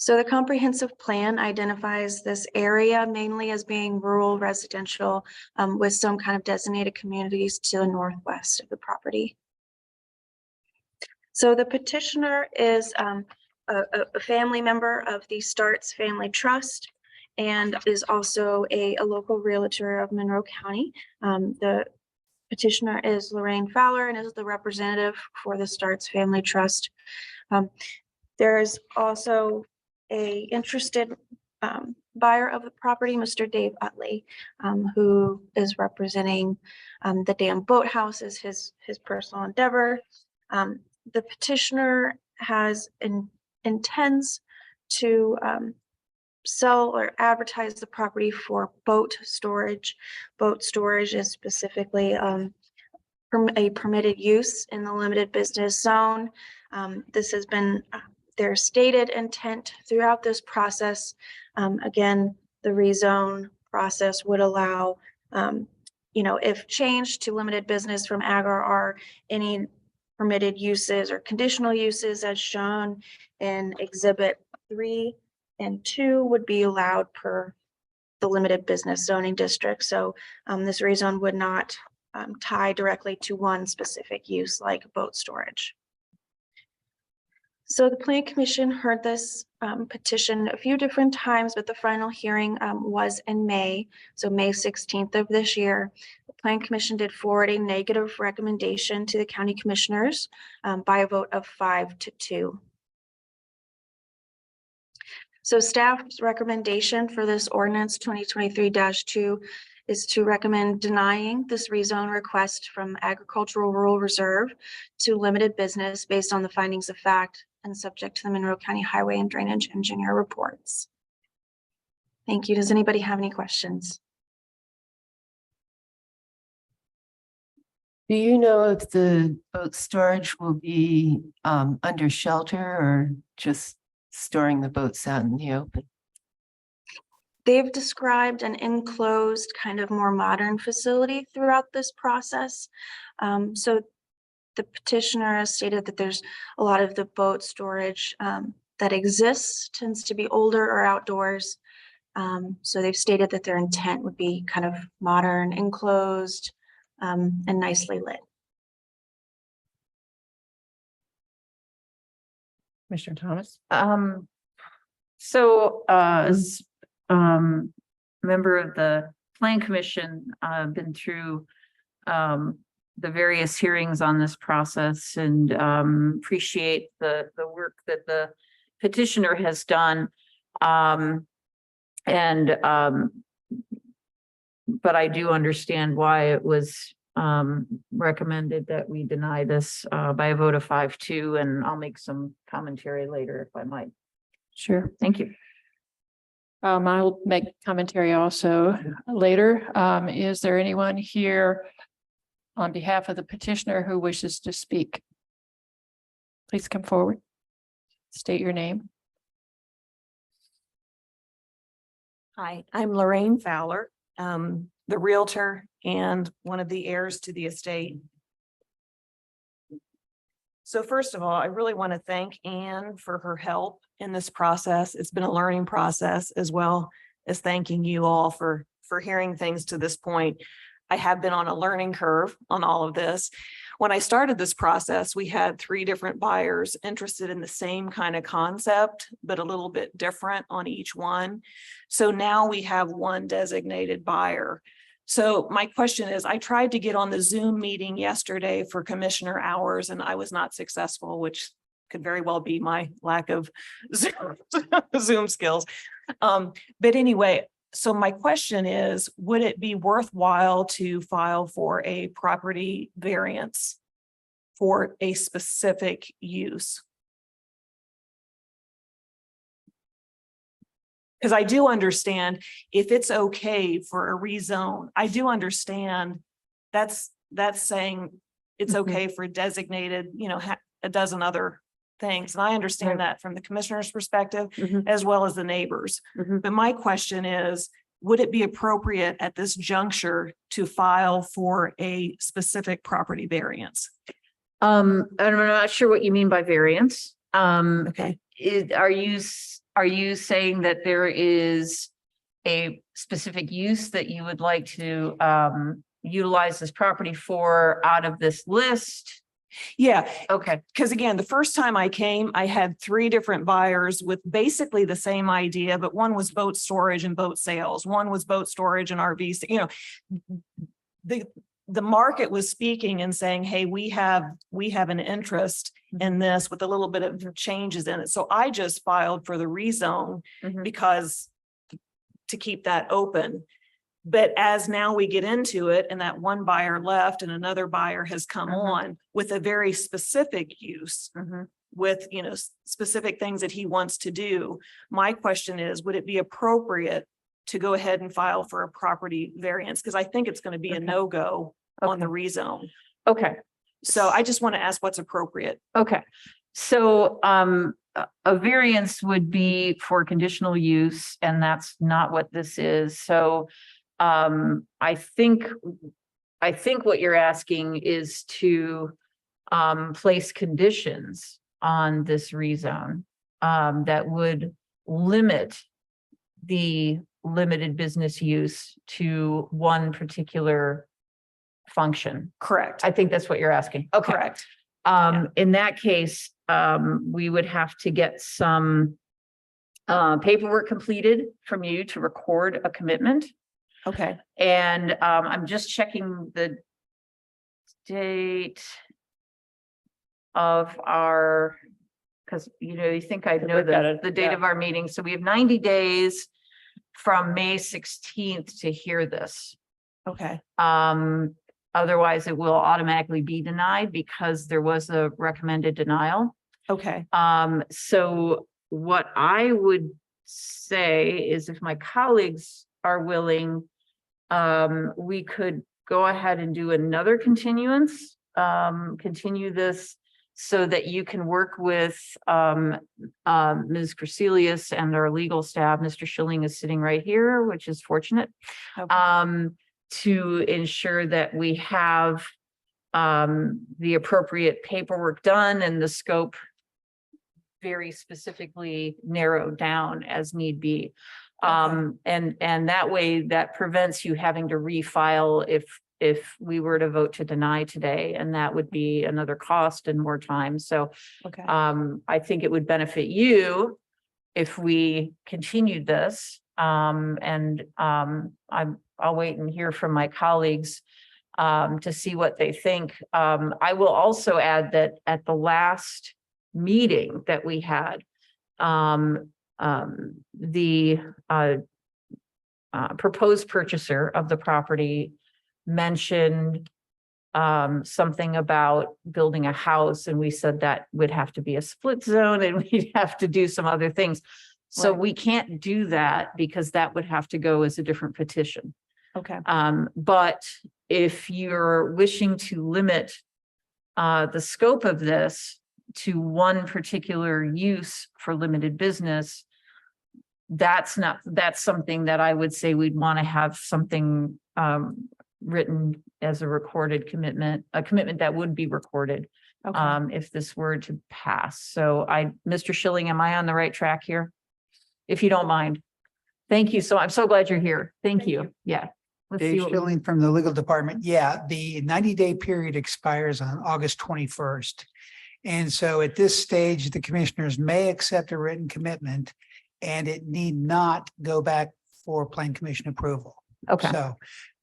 So the comprehensive plan identifies this area mainly as being rural residential with some kind of designated communities to the northwest of the property. So the petitioner is a family member of the Starts Family Trust and is also a local realtor of Monroe County. The petitioner is Lorraine Fowler and is the representative for the Starts Family Trust. There is also a interested buyer of the property, Mr. Dave Utley, who is representing the Dam Boathouse as his personal endeavor. The petitioner intends to sell or advertise the property for boat storage. Boat storage is specifically a permitted use in the limited business zone. This has been their stated intent throughout this process. Again, the rezone process would allow, if changed to limited business from ag or any permitted uses or conditional uses as shown in Exhibit 3 and 2 would be allowed per the limited business zoning district. So this rezone would not tie directly to one specific use like boat storage. So the Plan Commission heard this petition a few different times, but the final hearing was in May, so May 16th of this year. The Plan Commission did forward a negative recommendation to the county commissioners by a vote of 5-2. So staff's recommendation for this ordinance 2023-2 is to recommend denying this rezone request from Agricultural Rural Reserve to limited business based on the findings of fact and subject to the Monroe County Highway and Drainage Engineer reports. Thank you. Does anybody have any questions? Do you know if the boat storage will be under shelter or just storing the boats out in the open? They've described an enclosed kind of more modern facility throughout this process. So the petitioner has stated that there's a lot of the boat storage that exists tends to be older or outdoors. So they've stated that their intent would be kind of modern, enclosed, and nicely lit. Commissioner Thomas? As member of the Plan Commission, I've been through the various hearings on this process and appreciate the work that the petitioner has done. But I do understand why it was recommended that we deny this by a vote of 5-2, and I'll make some commentary later if I might. Sure. Thank you. I'll make commentary also later. Is there anyone here on behalf of the petitioner who wishes to speak? Please come forward. State your name. Hi, I'm Lorraine Fowler, the Realtor and one of the heirs to the estate. So first of all, I really want to thank Anne for her help in this process. It's been a learning process, as well as thanking you all for hearing things to this point. I have been on a learning curve on all of this. When I started this process, we had 3 different buyers interested in the same kind of concept, but a little bit different on each one. So now we have one designated buyer. So my question is, I tried to get on the Zoom meeting yesterday for commissioner hours and I was not successful, which could very well be my lack of Zoom skills. But anyway, so my question is, would it be worthwhile to file for a property variance for a specific use? Because I do understand if it's okay for a rezone, I do understand that's saying it's okay for designated, a dozen other things. And I understand that from the commissioner's perspective, as well as the neighbors. But my question is, would it be appropriate at this juncture to file for a specific property variance? I'm not sure what you mean by variance. Okay. Are you are you saying that there is a specific use that you would like to utilize this property for out of this list? Yeah, Okay, because again, the first time I came, I had 3 different buyers with basically the same idea, but one was boat storage and boat sales. One was boat storage and RVs, you know. The market was speaking and saying, hey, we have an interest in this with a little bit of changes in it. So I just filed for the rezone Mhm. because to keep that open. But as now we get into it and that one buyer left and another buyer has come on with a very specific use Mhm. with, you know, specific things that he wants to do. My question is, would it be appropriate to go ahead and file for a property variance? Because I think it's going to be a Okay. no-go on the rezone. Okay. So I just want to ask what's appropriate. Okay, so a variance would be for conditional use, and that's not what this is. So I think what you're asking is to place conditions on this rezone that would limit the limited business use to one particular function. Correct. I think that's what you're asking. Okay. Correct. In that case, we would have to get some paperwork completed from you to record a commitment. Okay. And I'm just checking the date of our, because you think I know the date of our meeting. So we have 90 days from May 16th to hear this. Okay. Otherwise, it will automatically be denied because there was a recommended denial. Okay. So what I would say is if my colleagues are willing, we could go ahead and do another continuance, continue this so that you can work with Ms. Crecelius and our legal staff. Mr. Schilling is sitting right here, which is fortunate. Okay. To ensure that we have the appropriate paperwork done and the scope very specifically narrowed down as need be. And that way that prevents you having to refile if we were to vote to deny today, and that would be another cost and more time. So Okay. I think it would benefit you if we continued this. I'll wait and hear from my colleagues to see what they think. I will also add that at the last meeting that we had, the proposed purchaser of the property mentioned something about building a house, and we said that would have to be a split zone and we'd have to do some other things. So Right. we can't do that because that would have to go as a different petition. Okay. But if you're wishing to limit the scope of this to one particular use for limited business, that's something that I would say we'd want to have something written as a recorded commitment, a commitment that would be recorded Okay. if this were to pass. So Mr. Schilling, am I on the right track here? If you don't mind. Thank you. So I'm so glad you're here. Thank you. Yeah. Let's see Dave what Schilling from the legal department. Yeah, the 90-day period expires on August 21st. And so at this stage, the commissioners may accept a written commitment and it need not go back for plan commission approval. Okay, So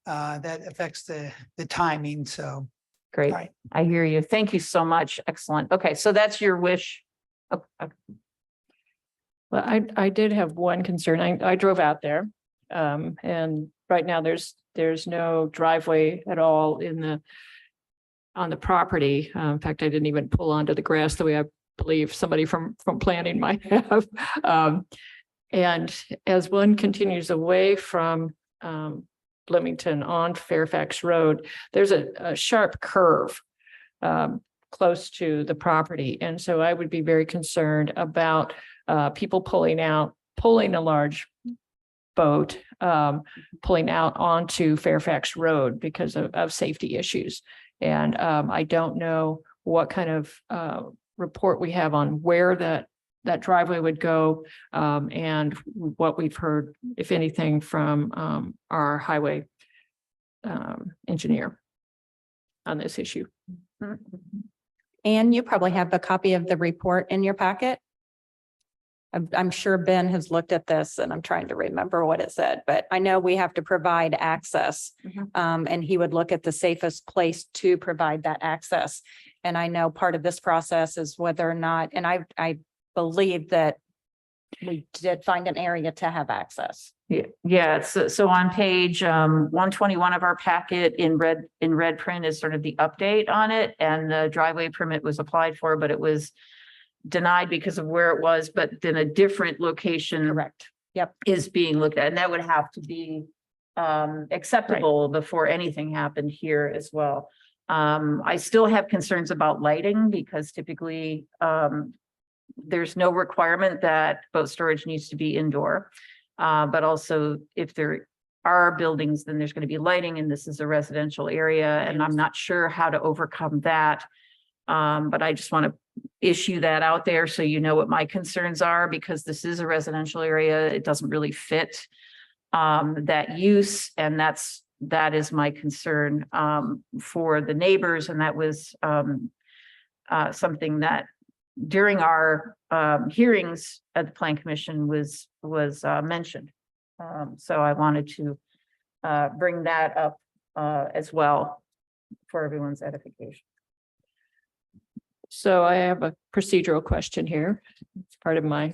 that affects the timing. So, great. all right. I hear you. Thank you so much. Excellent. Okay, so that's your wish. Okay. Well, I did have one concern. I drove out there. And right now there's no driveway at all on the property. In fact, I didn't even pull onto the grass the way I believe somebody from planning might have. And as one continues away from Bloomington on Fairfax Road, there's a sharp curve close to the property. And so I would be very concerned about people pulling a large boat, pulling out onto Fairfax Road because of safety issues. And I don't know what kind of report we have on where that that driveway would go, and what we've heard, if anything, from our highway engineer on this issue. And you probably have a copy of the report in your packet. I'm sure Ben has looked at this and I'm trying to remember what it said, but I know we have to provide access. And he would look at the safest place to provide that access. And I know part of this process is whether or not, and I believe that we did find an area to have access. Yeah, so on page 121 of our packet in red print is sort of the update on it, and the driveway permit was applied for, but it was denied because of where it was, but then a different location. Correct. Yep. Is being looked at, and that would have to be acceptable before anything happened here as well. I still have concerns about lighting because typically there's no requirement that boat storage needs to be indoor. But also if there are buildings, then there's going to be lighting, and this is a residential area, and I'm not sure how to overcome that. But I just want to issue that out there so you know what my concerns are, because this is a residential area. It doesn't really fit that use, and that is my concern for the neighbors. And that was something that during our hearings at the Plan Commission was mentioned. So I wanted to bring that up as well for everyone's edification. So I have a procedural question here. It's part of my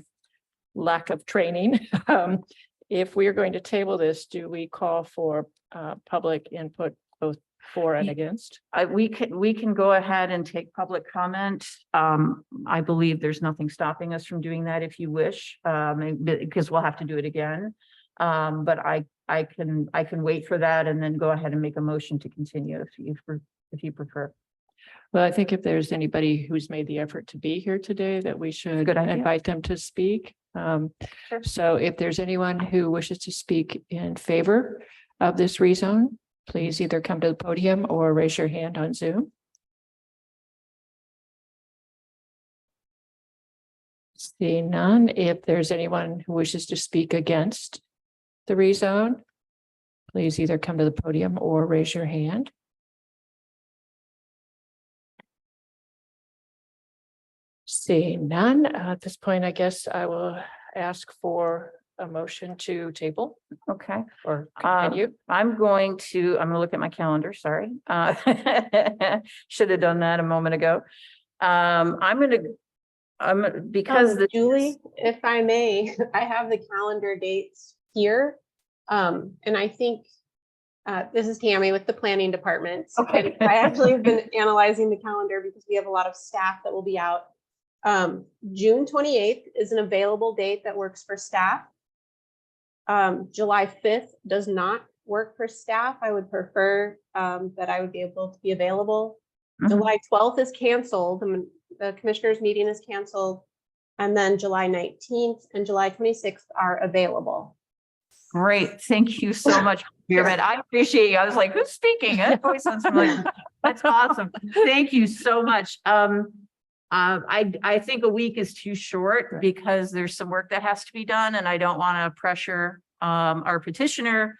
lack of training. If we are going to table this, do we call for public input both for and against? We can go ahead and take public comment. I believe there's nothing stopping us from doing that if you wish, because we'll have to do it again. But I can wait for that and then go ahead and make a motion to continue if you prefer. Well, I think if there's anybody who's made the effort to be here today, that we should Good idea. invite them to speak. So if there's anyone who wishes to speak in favor of this rezone, please either come to the podium or raise your hand on Zoom. Seeing none, if there's anyone who wishes to speak against the rezone, please either come to the podium or raise your hand. Seeing none, at this point, I guess I will ask for a motion to table Okay. or continue. I'm going to look at my calendar, sorry. Should have done that a moment ago. Because Julie, if I may, I have the calendar dates here. And I think this is Tammy with the planning department. Okay. And I actually have been analyzing the calendar because we have a lot of staff that will be out. June 28th is an available date that works for staff. July 5th does not work for staff. I would prefer that I would be able to be available. July 12th is canceled. The commissioners meeting is canceled. And then July 19th and July 26th are available. Great. Thank you so much. I appreciate you. I was like, who's speaking? That voice sounds familiar. That's awesome. Thank you so much. I think a week is too short because there's some work that has to be done and I don't want to pressure our petitioner.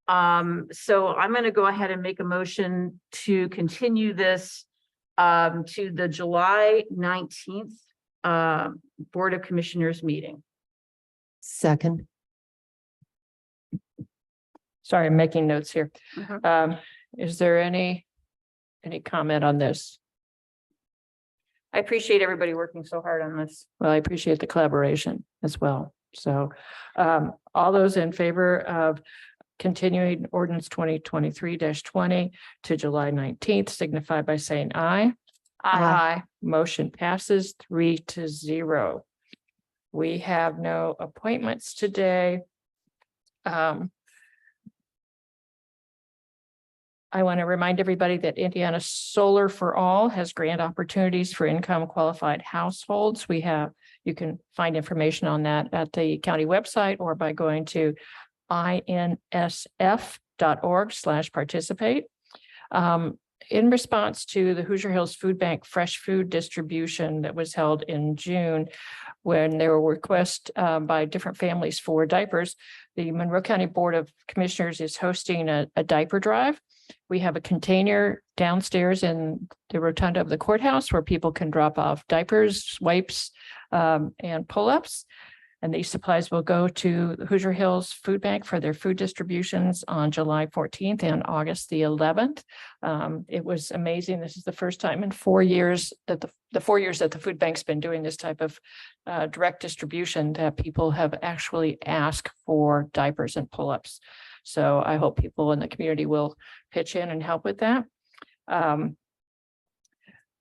So I'm going to go ahead and make a motion to continue this to the July 19th Board of Commissioners meeting. Second. Sorry, I'm making notes here. Is there any comment on this? I appreciate everybody working so hard on this. Well, I appreciate the collaboration as well. So all those in favor of continuing ordinance 2023-20 to July 19th signify by saying aye. Aye. Motion passes 3-0. We have no appointments today. I want to remind everybody that Indiana Solar for All has grant opportunities for income qualified households. You can find information on that at the county website or by going to insf.org/participate. in response to the Hoosier Hills Food Bank fresh food distribution that was held in June, when there were requests by different families for diapers, the Monroe County Board of Commissioners is hosting a diaper drive. We have a container downstairs in the rotunda of the courthouse where people can drop off diapers, wipes, and pull-ups. And these supplies will go to the Hoosier Hills Food Bank for their food distributions on July 14th and August the 11th. It was amazing. This is the first time in 4 years that the 4 years that the food bank's been doing this type of direct distribution that people have actually asked for diapers and pull-ups. So I hope people in the community will pitch in and help with that.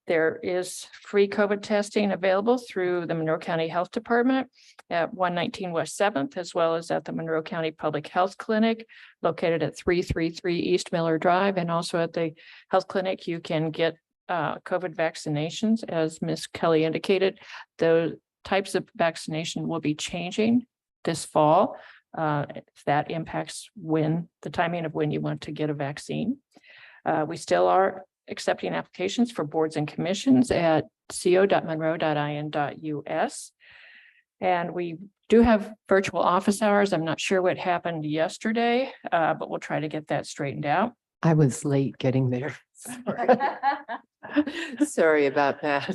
There is free COVID testing available through the Monroe County Health Department at 119 West 7th, as well as at the Monroe County Public Health Clinic located at 333 East Miller Drive. And also at the health clinic, you can get COVID vaccinations. As Ms. Kelly indicated, the types of vaccination will be changing this fall. That impacts the timing of when you want to get a vaccine. We still are accepting applications for boards and commissions at co.monroe.in.us. And we do have virtual office hours. I'm not sure what happened yesterday, but we'll try to get that straightened out. I was late getting there. Sorry. Sorry about that.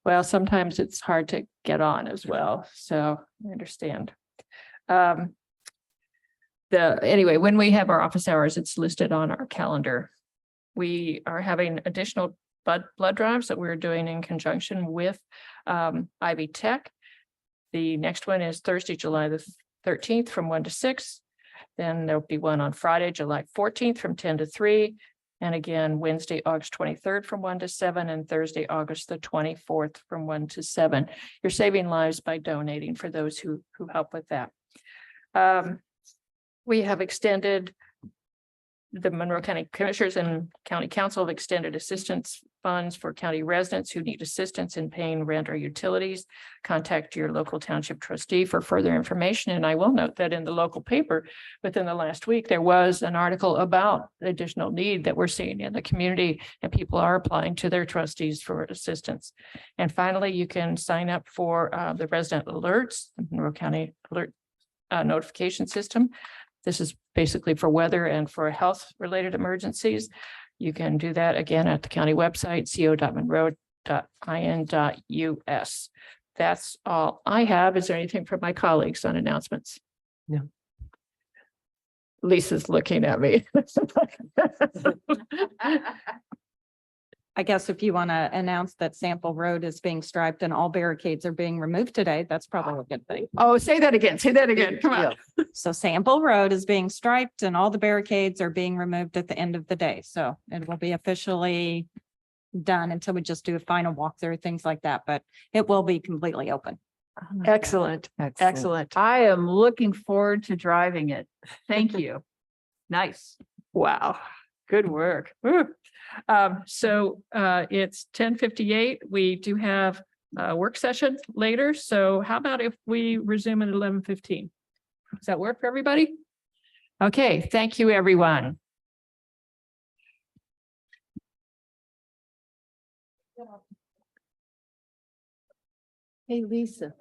Well, sometimes it's hard to get on as well, so I understand. Anyway, when we have our office hours, it's listed on our calendar. We are having additional blood drives that we're doing in conjunction with Ivy Tech. The next one is Thursday, July the 13th from 1 to 6. Then there'll be one on Friday, July 14th from 10 to 3. And again, Wednesday, August 23rd from 1 to 7, and Thursday, August the 24th from 1 to 7. You're saving lives by donating for those who help with that. We have extended, the Monroe County Commissioners and County Council have extended assistance funds for county residents who need assistance in paying rent or utilities. Contact your local township trustee for further information. And I will note that in the local paper within the last week, there was an article about the additional need that we're seeing in the community, and people are applying to their trustees for assistance. And finally, you can sign up for the resident alerts, the Monroe County alert notification system. This is basically for weather and for health related emergencies. You can do that again at the county website, co.monroe.in.us. That's all I have. Is there anything from my colleagues on announcements? No. Lisa's looking at me. I guess if you want to announce that Sample Road is being striped and all barricades are being removed today, that's probably a good thing. Oh, say that again. Say that again. Come on. So Sample Road is being striped and all the barricades are being removed at the end of the day. So it will be officially done until we just do a final walkthrough, things like that, but it will be completely open. Excellent. Excellent. I am looking forward to driving it. Thank you. Nice. Wow, good work. Woo. So it's 10:58. We do have a work session later. So how about if we resume at 11:15? Does that work for everybody? Okay, thank you, everyone. Hey, Lisa.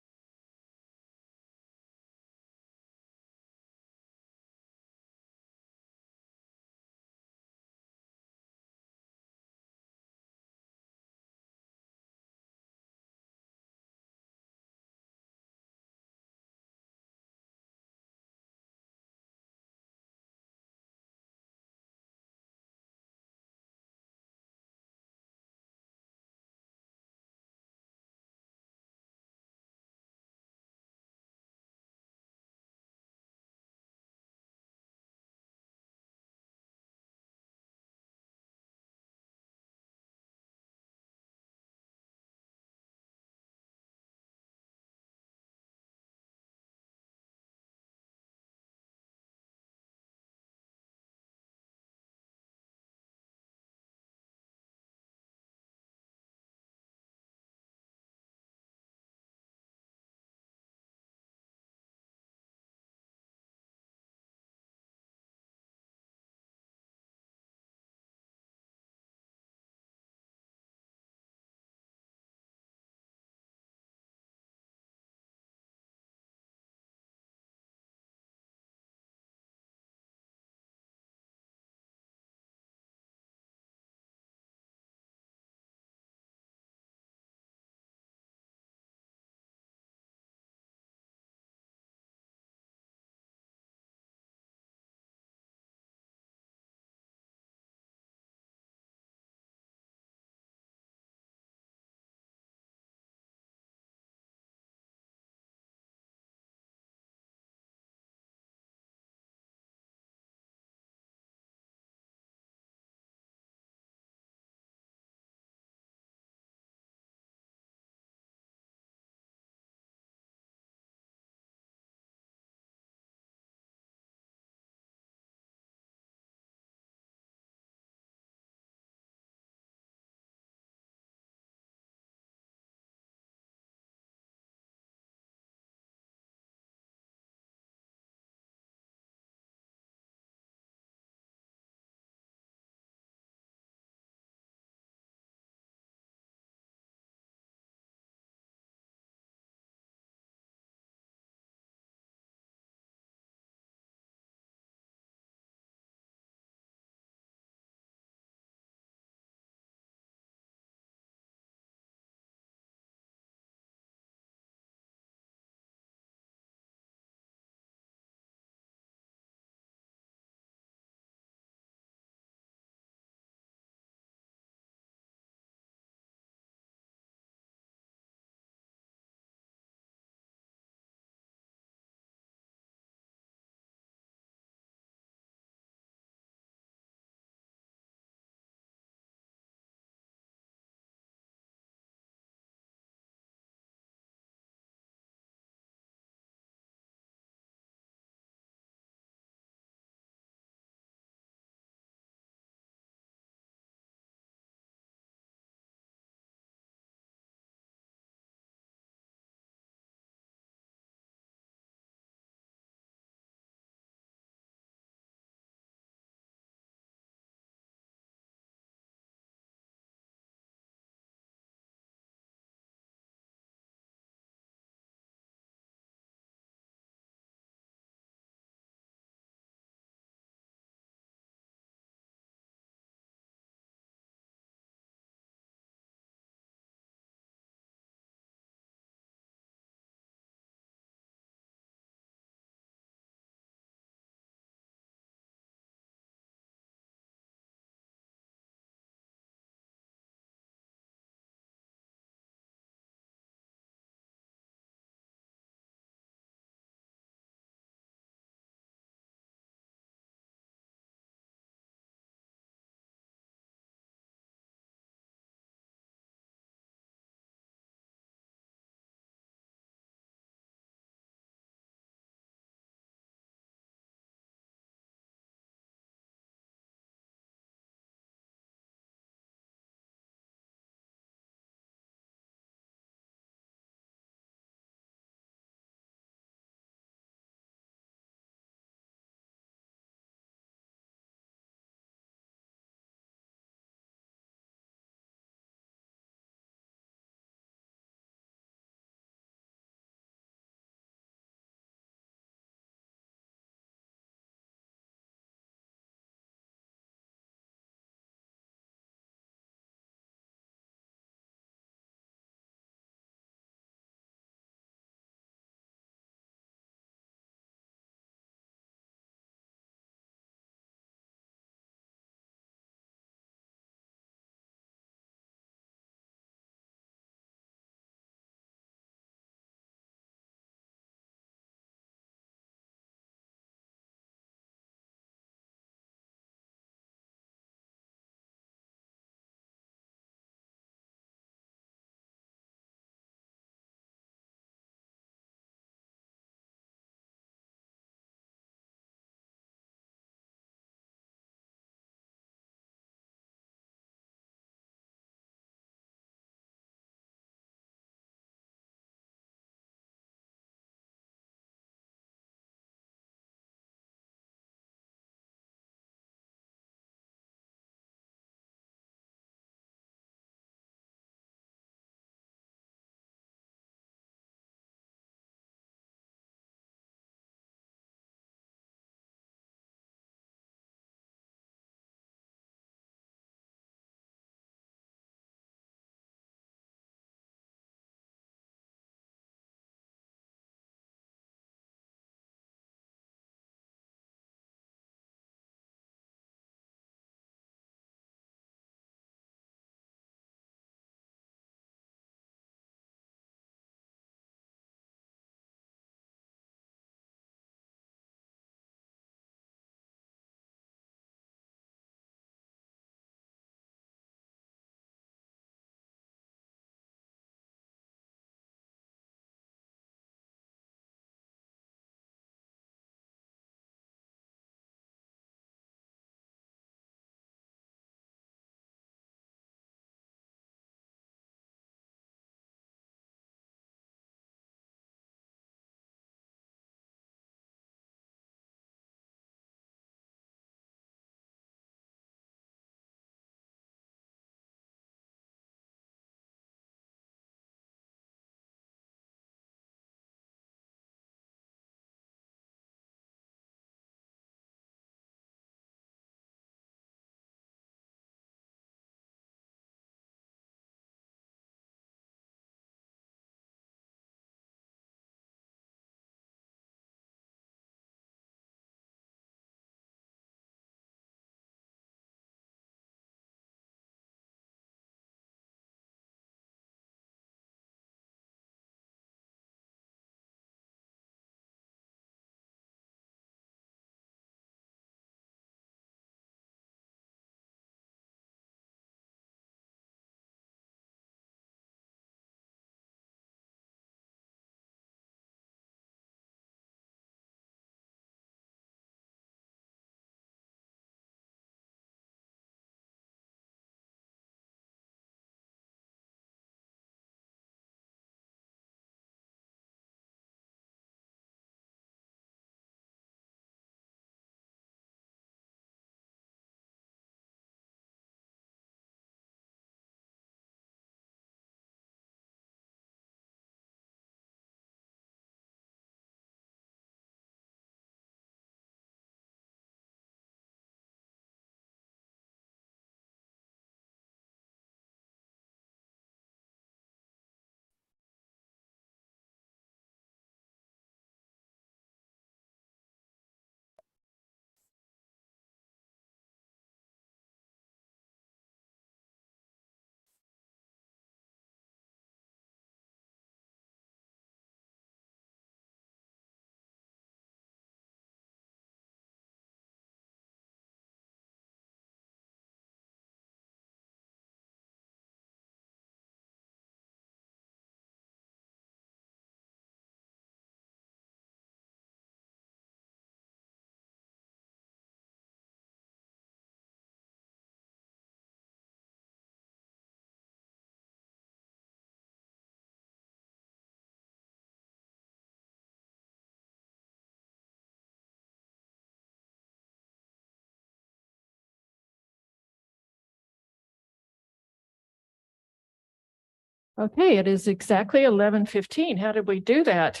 Okay, it is exactly 11:15. How did we do that?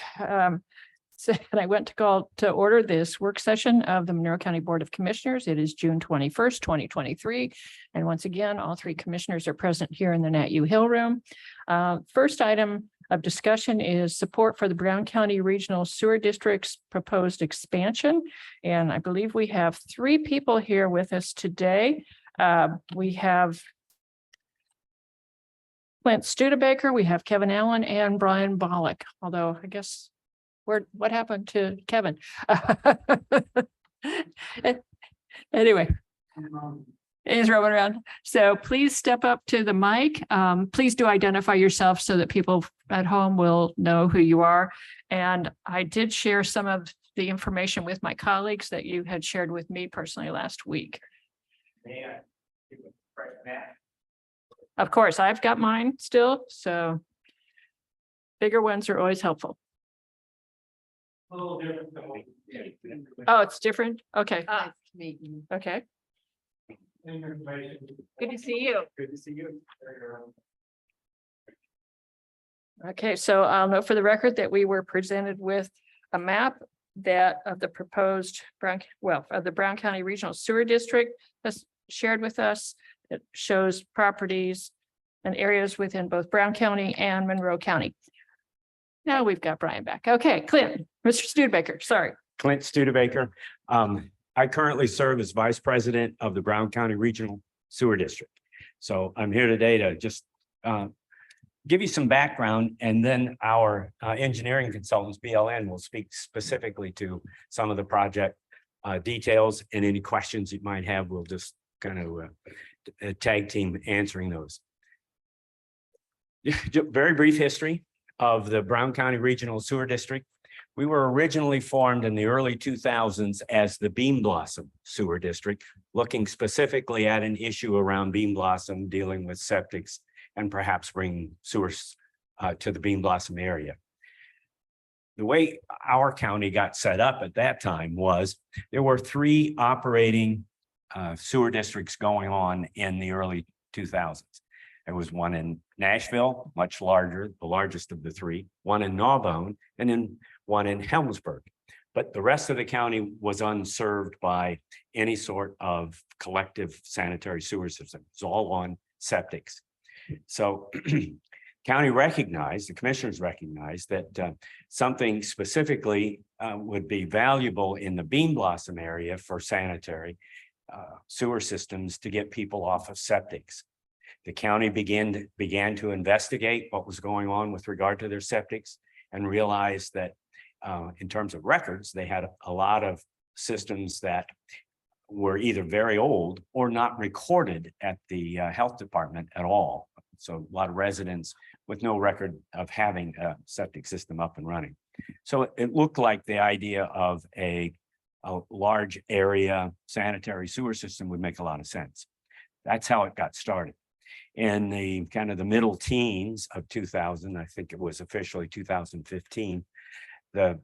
So and I went to call to order this work session of the Monroe County Board of Commissioners. It is June 21st, 2023. And once again, all three commissioners are present here in the Nat U Hill Room. First item of discussion is support for the Brown County Regional Sewer District's proposed expansion. And I believe we have three people here with us today. We have Clint Studebaker, we have Kevin Allen and Brian Bollock, although I guess what happened to Kevin? Anyway, he's roaming around. So please step up to the mic. Please do identify yourself so that people at home will know who you are. And I did share some of the information with my colleagues that you had shared with me personally last week. Of course, I've got mine still, so bigger ones are always helpful. Oh, it's different? Okay. Okay. Good to see you. Good to see you. Okay, so I'll note for the record that we were presented with a map that of the proposed of the Brown County Regional Sewer District that's shared with us. It shows properties and areas within both Brown County and Monroe County. Now we've got Brian back. Okay, Clint, Mr. Studebaker, sorry. Clint Studebaker. I currently serve as Vice President of the Brown County Regional Sewer District. So I'm here today to just give you some background, and then our engineering consultants, BLN, will speak specifically to some of the project details, and any questions you might have, we'll just kind of tag team answering those. Very brief history of the Brown County Regional Sewer District. We were originally formed in the early 2000s as the Bean Blossom Sewer District, looking specifically at an issue around Bean Blossom, dealing with septics and perhaps bringing sewers to the Bean Blossom area. The way our county got set up at that time was there were three operating sewer districts going on in the early 2000s. There was one in Nashville, much larger, the largest of the three, one in Gnawbone, and then one in Helmsburg. But the rest of the county was unserved by any sort of collective sanitary sewer system. It's all on septics. So county recognized, the commissioners recognized that something specifically would be valuable in the Bean Blossom area for sanitary sewer systems to get people off of septics. The county began to investigate what was going on with regard to their septics and realized that in terms of records, they had a lot of systems that were either very old or not recorded at the health department at all. So a lot of residents with no record of having a septic system up and running. So it looked like the idea of a large area sanitary sewer system would make a lot of sense. That's how it got started. In the kind of the middle teens of 2000, I think it was officially 2015, the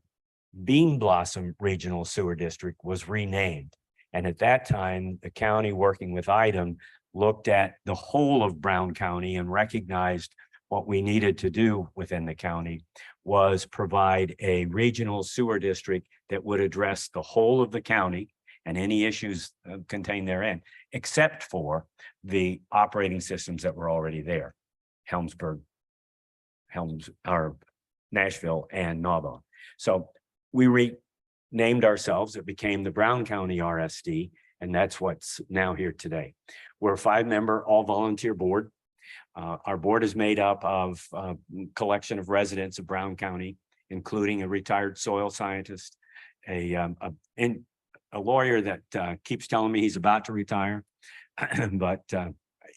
Bean Blossom Regional Sewer District was renamed. And at that time, the county, working with IDEM, looked at the whole of Brown County and recognized what we needed to do within the county was provide a regional sewer district that would address the whole of the county and any issues contained therein, except for the operating systems that were already there, Nashville and Gnawbone. So we renamed ourselves. It became the Brown County RSD, and that's what's now here today. We're a 5-member, all volunteer board. Our board is made up of a collection of residents of Brown County, including a retired soil scientist, a lawyer that keeps telling me he's about to retire, but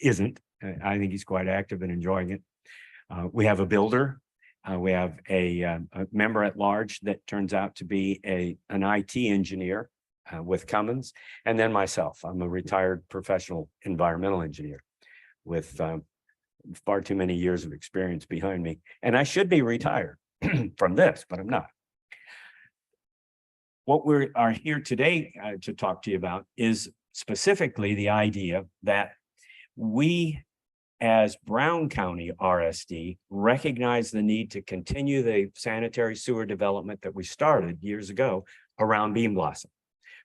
isn't. I think he's quite active and enjoying it. We have a builder. We have a member at large that turns out to be an IT engineer with Cummins, and then myself. I'm a retired professional environmental engineer with far too many years of experience behind me. And I should be retired from this, but I'm not. What we are here today to talk to you about is specifically the idea that we as Brown County RSD, recognize the need to continue the sanitary sewer development that we started years ago around Bean Blossom.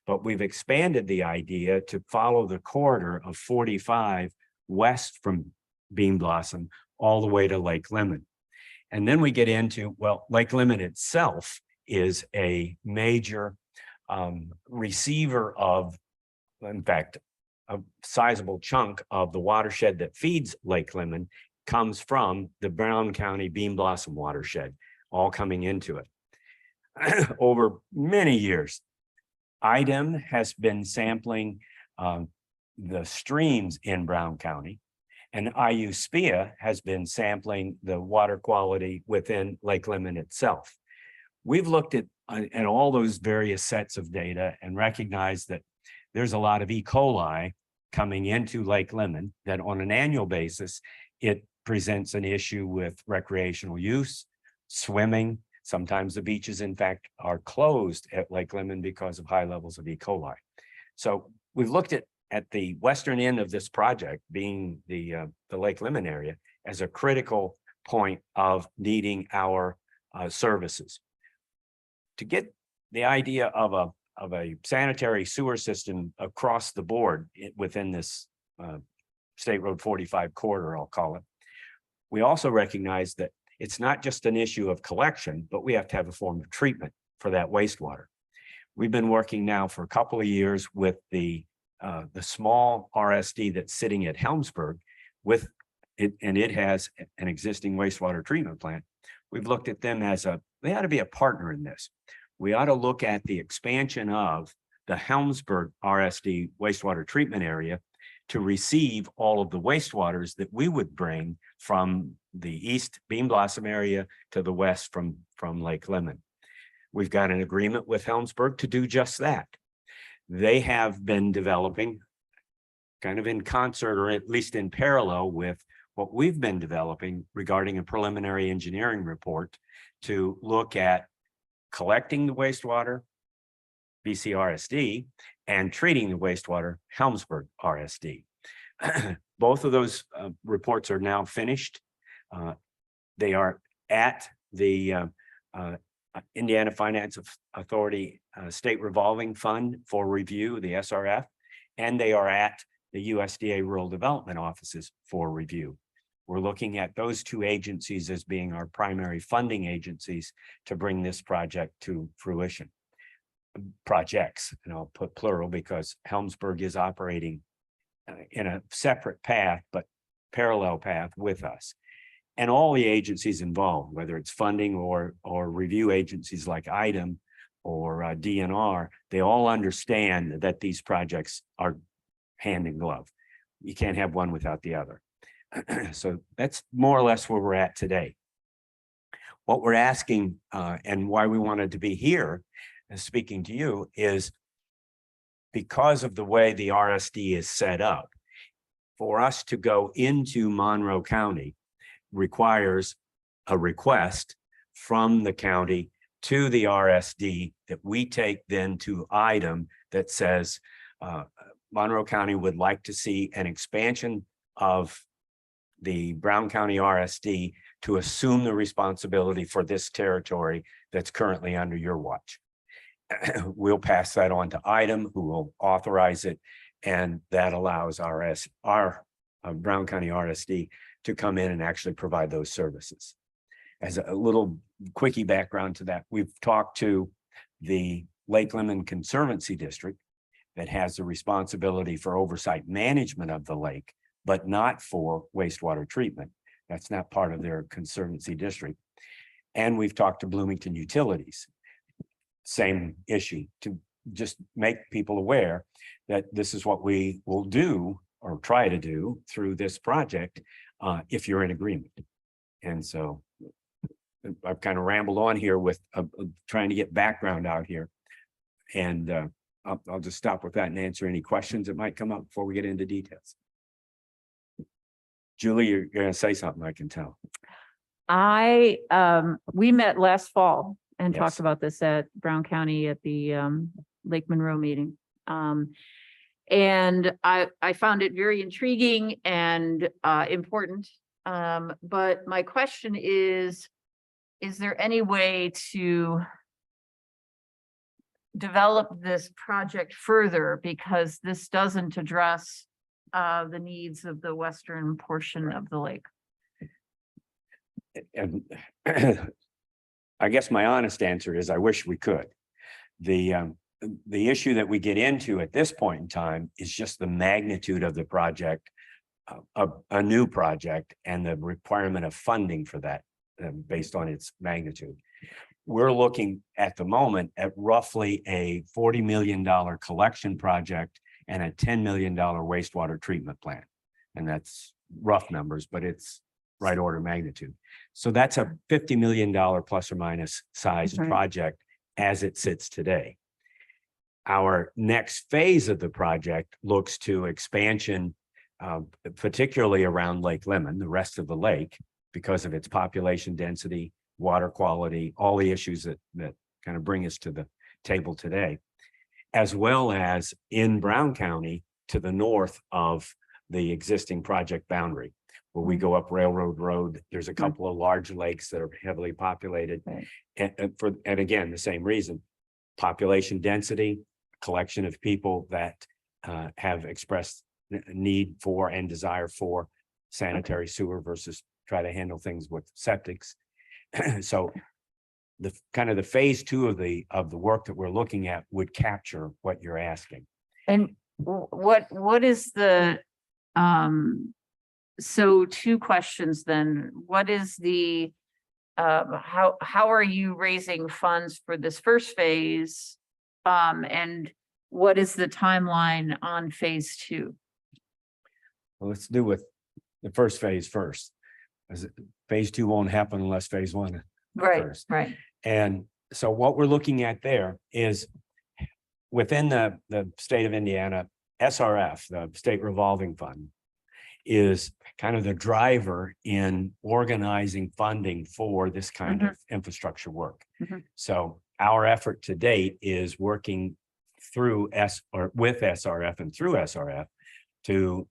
But we've expanded the idea to follow the corridor of 45 west from Bean Blossom all the way to Lake Lemon. And then we get into, well, Lake Lemon itself is a major receiver of, in fact, a sizable chunk of the watershed that feeds Lake Lemon comes from the Brown County Bean Blossom watershed, all coming into it. Over many years, IDEM has been sampling the streams in Brown County, and IUSPIA has been sampling the water quality within Lake Lemon itself. We've looked at all those various sets of data and recognized that there's a lot of E. coli coming into Lake Lemon, that on an annual basis, it presents an issue with recreational use, swimming. Sometimes the beaches, in fact, are closed at Lake Lemon because of high levels of E. coli. So we've looked at the western end of this project, being the Lake Lemon area, as a critical point of needing our services. To get the idea of a sanitary sewer system across the board within this State Road 45 corridor, I'll call it, we also recognize that it's not just an issue of collection, but we have to have a form of treatment for that wastewater. We've been working now for a couple of years with the small RSD that's sitting at Helmsburg with it, and it has an existing wastewater treatment plant. We've looked at them as they ought to be a partner in this. We ought to look at the expansion of the Helmsburg RSD wastewater treatment area to receive all of the wastewaters that we would bring from the east Bean Blossom area to the west from Lake Lemon. We've got an agreement with Helmsburg to do just that. They have been developing kind of in concert, or at least in parallel with what we've been developing regarding a preliminary engineering report to look at collecting the wastewater, BCRSD, and treating the wastewater, Helmsburg RSD. Both of those reports are now finished. They are at the Indiana Finance Authority State Revolving Fund for review, the SRF, and they are at the USDA Rural Development Offices for review. We're looking at those two agencies as being our primary funding agencies to bring this project to fruition. Projects, and I'll put plural because Helmsburg is operating in a separate path, but parallel path with us. And all the agencies involved, whether it's funding or review agencies like IDEM or DNR, they all understand that these projects are hand in glove. You can't have one without the other. So that's more or less where we're at today. What we're asking and why we wanted to be here and speaking to you is because of the way the RSD is set up. For us to go into Monroe County requires a request from the county to the RSD that we take then to IDEM that says Monroe County would like to see an expansion of the Brown County RSD to assume the responsibility for this territory that's currently under your watch. We'll pass that on to IDEM, who will authorize it, and that allows our Brown County RSD to come in and actually provide those services. As a little quickie background to that, we've talked to the Lake Lemon Conservancy District that has the responsibility for oversight management of the lake, but not for wastewater treatment. That's not part of their Conservancy District. And we've talked to Bloomington Utilities. Same issue, to just make people aware that this is what we will do or try to do through this project if you're in agreement. And so I've kind of rambled on here with trying to get background out here. And I'll just stop with that and answer any questions that might come up before we get into details. Julie, you're going to say something, I can tell. We met last fall and Yes. talked about this at Brown County at the Lake Monroe meeting. And I found it very intriguing and important. But my question is there any way to develop this project further? Because this doesn't address the needs of the western portion of the lake. And I guess my honest answer is I wish we could. The issue that we get into at this point in time is just the magnitude of the project, a new project, and the requirement of funding for that based on its magnitude. We're looking at the moment at roughly a $40 million collection project and a $10 million wastewater treatment plant. And that's rough numbers, but it's right order magnitude. So that's a $50 million plus or minus sized project as it sits today. Our next phase of the project looks to expansion, particularly around Lake Lemon, the rest of the lake, because of its population density, water quality, all the issues that kind of bring us to the table today, as well as in Brown County to the north of the existing project boundary. Where we go up Railroad Road, there's a couple of large lakes that are heavily populated. And again, the same reason, population density, collection of people that have expressed need for and desire for sanitary sewer versus try to handle things with septics. So the kind of the phase two of the work that we're looking at would capture what you're asking. And what is the so two questions then. What is the how are you raising funds for this first phase? And what is the timeline on phase two? Well, let's do with the first phase first. Phase two won't happen unless phase one occurs. Right. And so what we're looking at there is within the state of Indiana, SRF, the State Revolving Fund, is kind of the driver in organizing funding for this kind of infrastructure work. So our effort to date is working through with SRF and through SRF to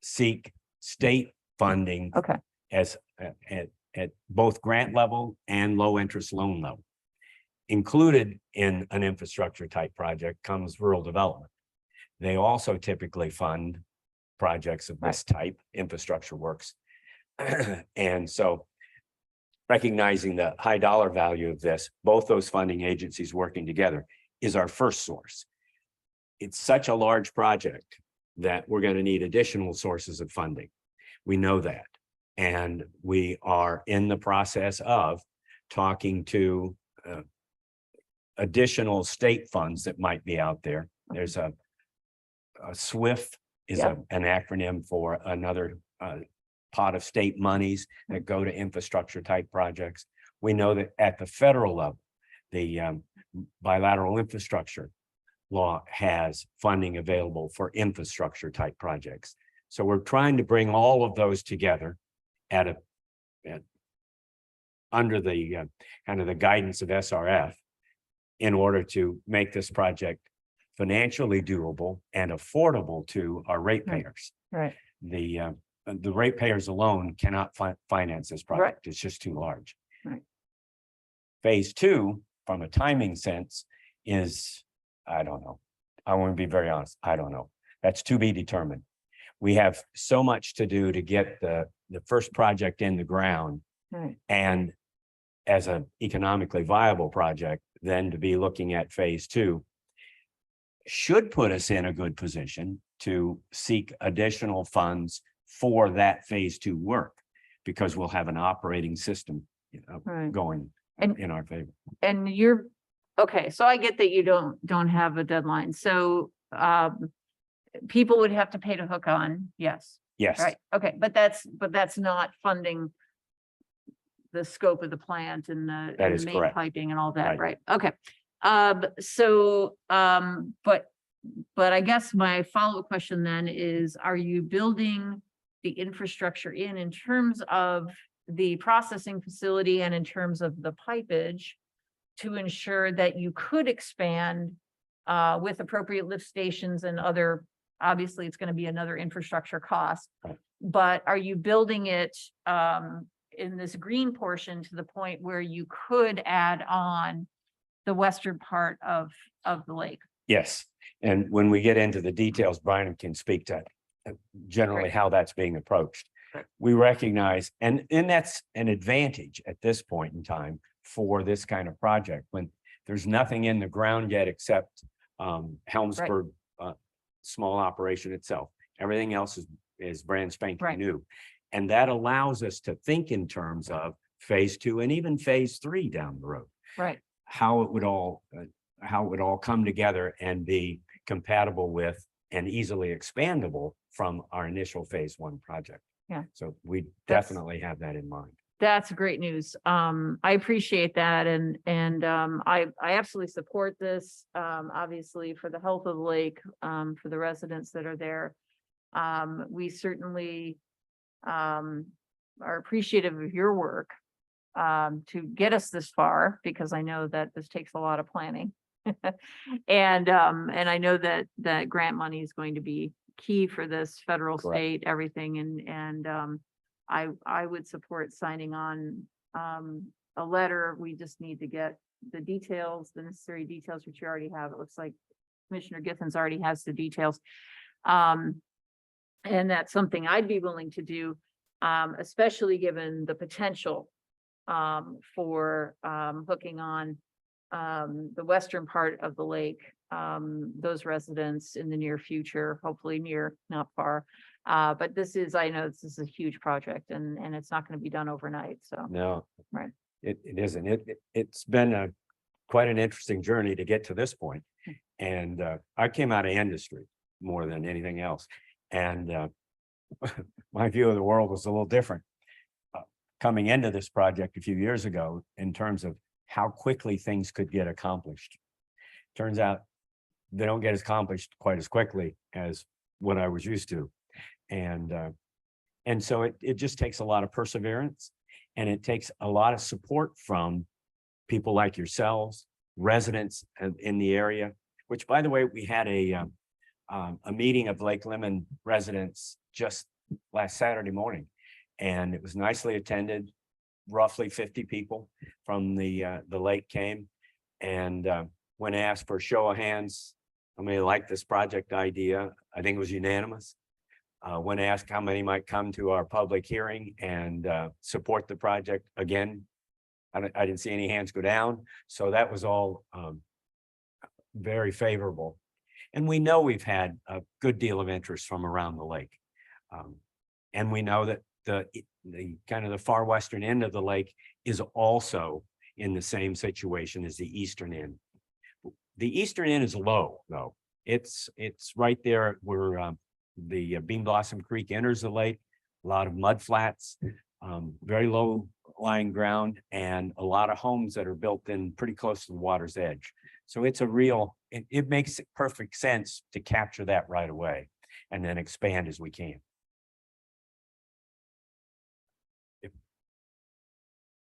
seek state funding as at both grant level and low interest loan level. Included in an infrastructure type project comes rural development. They also typically fund projects of this type, infrastructure works. And so recognizing the high dollar value of this, both those funding agencies working together is our first source. It's such a large project that we're going to need additional sources of funding. We know that. And we are in the process of talking to additional state funds that might be out there. There's a SWIFT is an acronym for another pot of state monies that go to infrastructure type projects. We know that at the federal level, the bilateral infrastructure law has funding available for infrastructure type projects. So we're trying to bring all of those together under the kind of the guidance of SRF in order to make this project financially doable and affordable to our ratepayers. Right. The ratepayers alone cannot finance this project. It's just too large. Right. Phase two, from a timing sense, is, I don't know. I want to be very honest. I don't know. That's to be determined. We have so much to do to get the first project in the ground, and as an economically viable project, then to be looking at phase two should put us in a good position to seek additional funds for that phase two work, because we'll have an operating system going in our favor. And you're okay. So I get that you don't have a deadline. So people would have to pay to hook on. Yes. Yes. Right. Okay. But that's not funding the scope of the plant and the main correct. piping and all that. Right. Right. Okay. But I guess my follow-up question then is, are you building the infrastructure in terms of the processing facility and in terms of the pipage to ensure that you could expand with appropriate lift stations and other obviously it's going to be another infrastructure cost. But are you building it in this green portion to the point where you could add on the western part of the lake? Yes, and when we get into the details, Brian can speak to generally Right. how that's being approached. Right. We recognize, and that's an advantage at this point in time for this kind of project, when there's nothing in the ground yet except Helmsburg small operation itself. Everything else is brand spanking Right. new. And that allows us to think in terms of phase 2 and even phase 3 down the road. Right. How it would all come together and be compatible with and easily expandable from our initial phase 1 project. Yeah. So we That's- definitely have that in mind. That's great news. I appreciate that and I absolutely support this, obviously for the health of the lake, for the residents that are there. We certainly are appreciative of your work to get us this far, because I know that this takes a lot of planning. And I know that grant money is going to be key for this, federal, Correct. state, everything, and I would support signing on a letter. We just need to get the details, the necessary details, which you already have. It looks like Commissioner Githens already has the details. And that's something I'd be willing to do, especially given the potential for hooking on the western part of the lake, those residents in the near future, hopefully near, not far. But this is, I know this is a huge project and it's not going to be done overnight. So, No. Right. It isn't. It's been quite an interesting journey to get to this point. And I came out of industry more than anything else. And my view of the world was a little different coming into this project a few years ago in terms of how quickly things could get accomplished. Turns out they don't get accomplished quite as quickly as what I was used to. And so it just takes a lot of perseverance, and it takes a lot of support from people like yourselves, residents in the area, which, by the way, we had a meeting of Lake Lemon residents just last Saturday morning, and it was nicely attended. Roughly 50 people from the lake came, and when asked for a show of hands, how many like this project idea, I think it was unanimous. When asked how many might come to our public hearing and support the project, again, I didn't see any hands go down. So that was all very favorable. And we know we've had a good deal of interest from around the lake. And we know that the kind of the far western end of the lake is also in the same situation as the eastern end. The eastern end is low, though. It's right there where the Bean Blossom Creek enters the lake. A lot of mud flats, very low lying ground, and a lot of homes that are built in pretty close to the water's edge. So it's a real, it makes perfect sense to capture that right away and then expand as we can.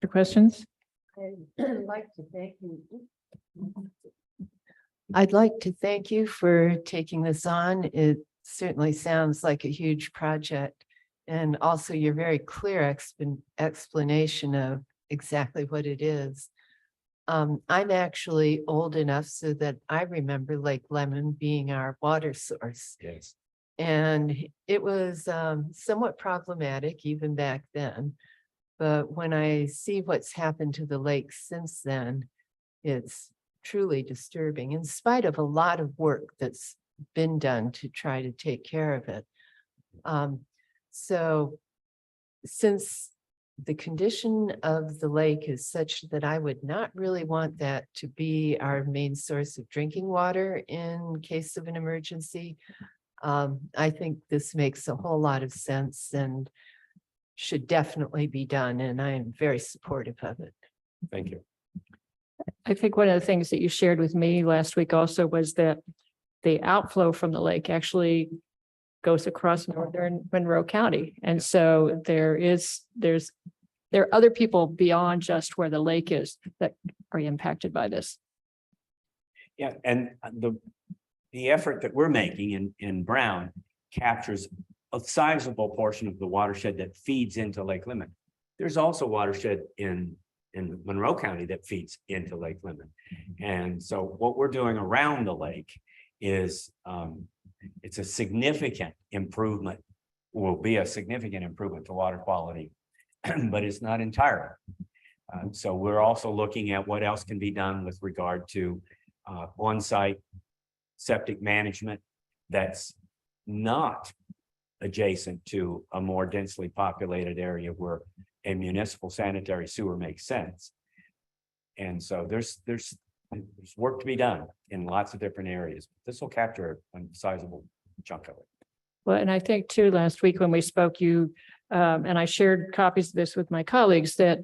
The questions? I'd like to thank you. I'd like to thank you for taking this on. It certainly sounds like a huge project. And also your very clear explanation of exactly what it is. I'm actually old enough so that I remember Lake Lemon being our water source. Yes. And it was somewhat problematic even back then. But when I see what's happened to the lake since then, it's truly disturbing, in spite of a lot of work that's been done to try to take care of it. So since the condition of the lake is such that I would not really want that to be our main source of drinking water in case of an emergency, I think this makes a whole lot of sense and should definitely be done, and I am very supportive of it. Thank you. I think one of the things that you shared with me last week also was that the outflow from the lake actually goes across northern Monroe County. And so there are other people beyond just where the lake is that are impacted by this. Yeah, and the effort that we're making in Brown captures a sizable portion of the watershed that feeds into Lake Lemon. There's also watershed in Monroe County that feeds into Lake Lemon. And so what we're doing around the lake is it's a significant improvement, will be a significant improvement to water quality, but it's not entire. So we're also looking at what else can be done with regard to on-site septic management that's not adjacent to a more densely populated area where a municipal sanitary sewer makes sense. And so there's work to be done in lots of different areas. This will capture a sizable chunk of it. Well, and I think too, last week when we spoke, you, and I shared copies of this with my colleagues, that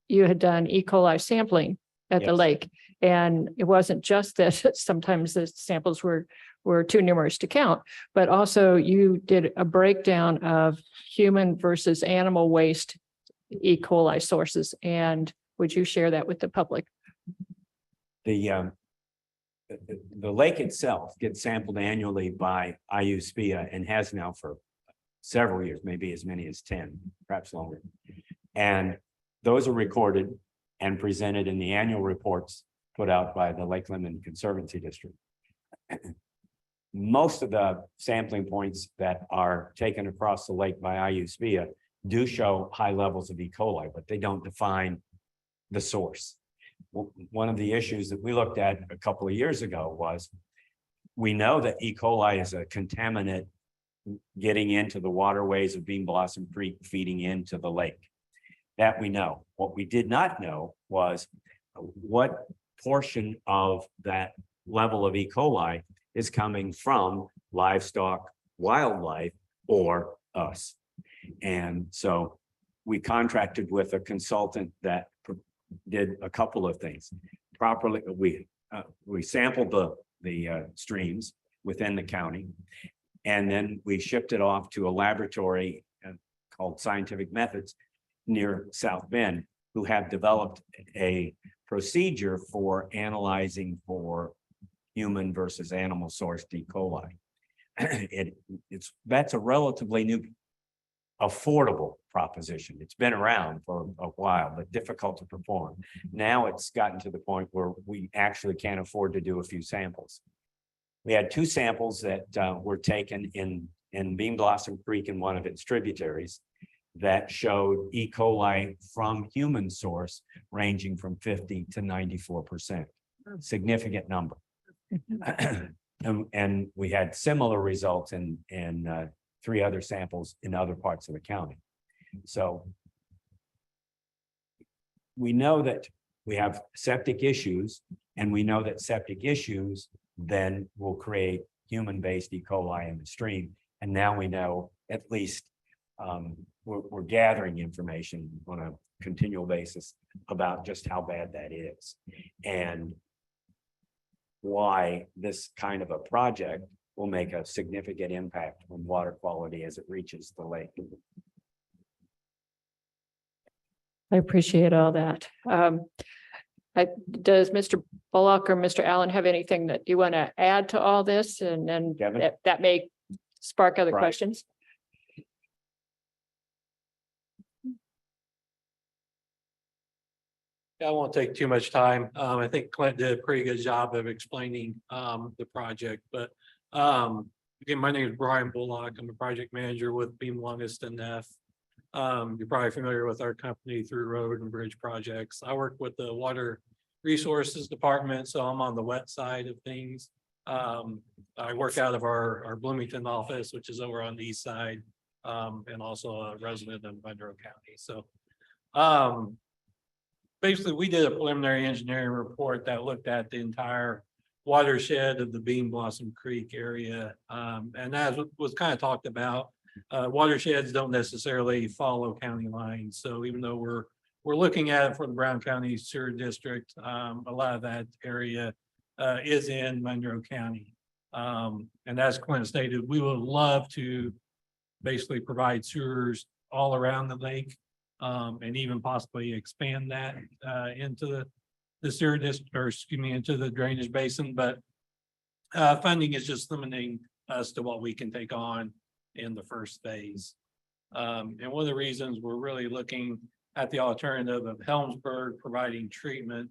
you had done E. coli sampling at the Yes. lake. And it wasn't just that sometimes the samples were too numerous to count, but also you did a breakdown of human versus animal waste E. coli sources. And would you share that with the public? The lake itself gets sampled annually by IUSPIA and has now for several years, maybe as many as 10, perhaps longer. And those are recorded and presented in the annual reports put out by the Lake Lemon Conservancy District. Most of the sampling points that are taken across the lake by IUSPIA do show high levels of E. coli, but they don't define the source. One of the issues that we looked at a couple of years ago was we know that E. coli is a contaminant getting into the waterways of Bean Blossom Creek, feeding into the lake. That we know. What we did not know was what portion of that level of E. coli is coming from livestock, wildlife, or us. And so we contracted with a consultant that did a couple of things. Properly, we sampled the streams within the county, and then we shipped it off to a laboratory called Scientific Methods near South Bend, who have developed a procedure for analyzing for human versus animal sourced E. coli. That's a relatively new, affordable proposition. It's been around for a while, but difficult to perform. Now it's gotten to the point where we actually can't afford to do a few samples. We had 2 samples that were taken in Bean Blossom Creek in one of its tributaries that showed E. coli from human source ranging from 50 to 94%. Significant number. And we had similar results in 3 other samples in other parts of the county. So we know that we have septic issues, and we know that septic issues then will create human-based E. coli in the stream. And now we know, at least we're gathering information on a continual basis about just how bad that is and why this kind of a project will make a significant impact on water quality as it reaches the lake. I appreciate all that. Does Mr. Bullock or Mr. Allen have anything that you want to add to all this? And then Kevin? that may spark other Right. questions. I won't take too much time. I think Clint did a pretty good job of explaining the project, but again, my name is Brian Bullock. I'm a project manager with Beam Longest and Neff. You're probably familiar with our company through road and bridge projects. I work with the Water Resources Department, so I'm on the wet side of things. I work out of our Bloomington office, which is over on the east side, and also a resident in Monroe County. So basically, we did a preliminary engineering report that looked at the entire watershed of the Bean Blossom Creek area. And as was kind of talked about, watersheds don't necessarily follow county lines. So even though we're looking at it for the Brown County Sewer District, a lot of that area is in Monroe County. And as Clint stated, we would love to basically provide sewers all around the lake. And even possibly expand that into the sewer district, or excuse me, into the drainage basin. But funding is just limiting us to what we can take on in the first phase. And one of the reasons we're really looking at the alternative of Helmsburg providing treatment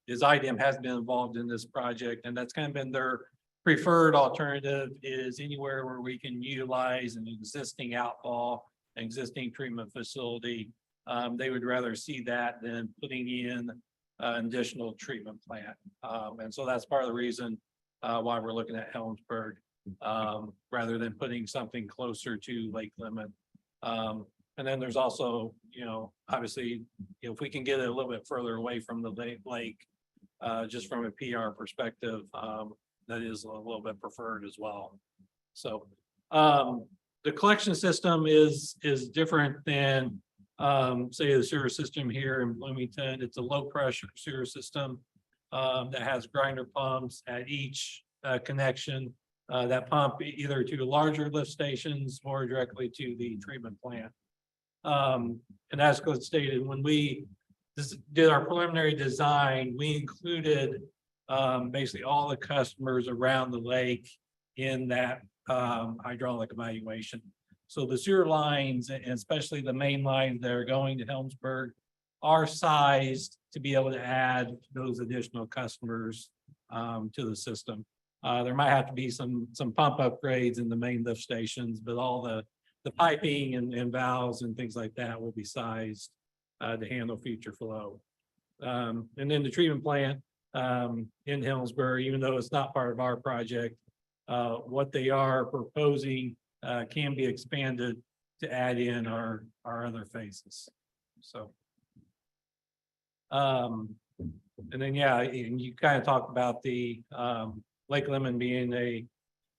is IDEM has been involved in this project, and that's kind of been their preferred alternative, is anywhere where we can utilize an existing outfall, existing treatment facility. They would rather see that than putting in an additional treatment plant. And so that's part of the reason why we're looking at Helmsburg rather than putting something closer to Lake Lemon. And then there's also, you know, obviously, if we can get it a little bit further away from the lake, just from a PR perspective, that is a little bit preferred as well. So the collection system is different than say the sewer system here in Bloomington. It's a low pressure sewer system that has grinder pumps at each connection that pump either to larger lift stations or directly to the treatment plant. And as Scott stated, when we did our preliminary design, we included basically all the customers around the lake in that hydraulic evaluation. So the sewer lines, and especially the main lines that are going to Helmsburg, are sized to be able to add those additional customers to the system. There might have to be some pump upgrades in the main lift stations, but all the piping and valves and things like that will be sized to handle future flow. And then the treatment plant in Helmsburg, even though it's not part of our project, what they are proposing can be expanded to add in our other phases. So. And then, yeah, and you kind of talked about the Lake Lemon being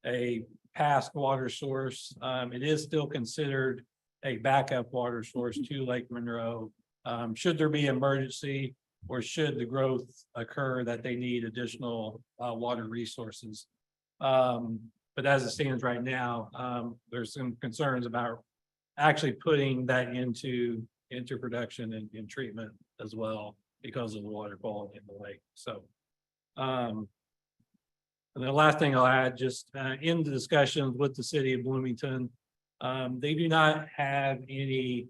a past water source. It is still considered a backup water source to Lake Monroe. Should there be emergency or should the growth occur that they need additional water resources. But as it stands right now, there's some concerns about actually putting that into production and treatment as well because of the water quality in the lake. So, and the last thing I'll add, just in the discussions with the city of Bloomington, they do not have any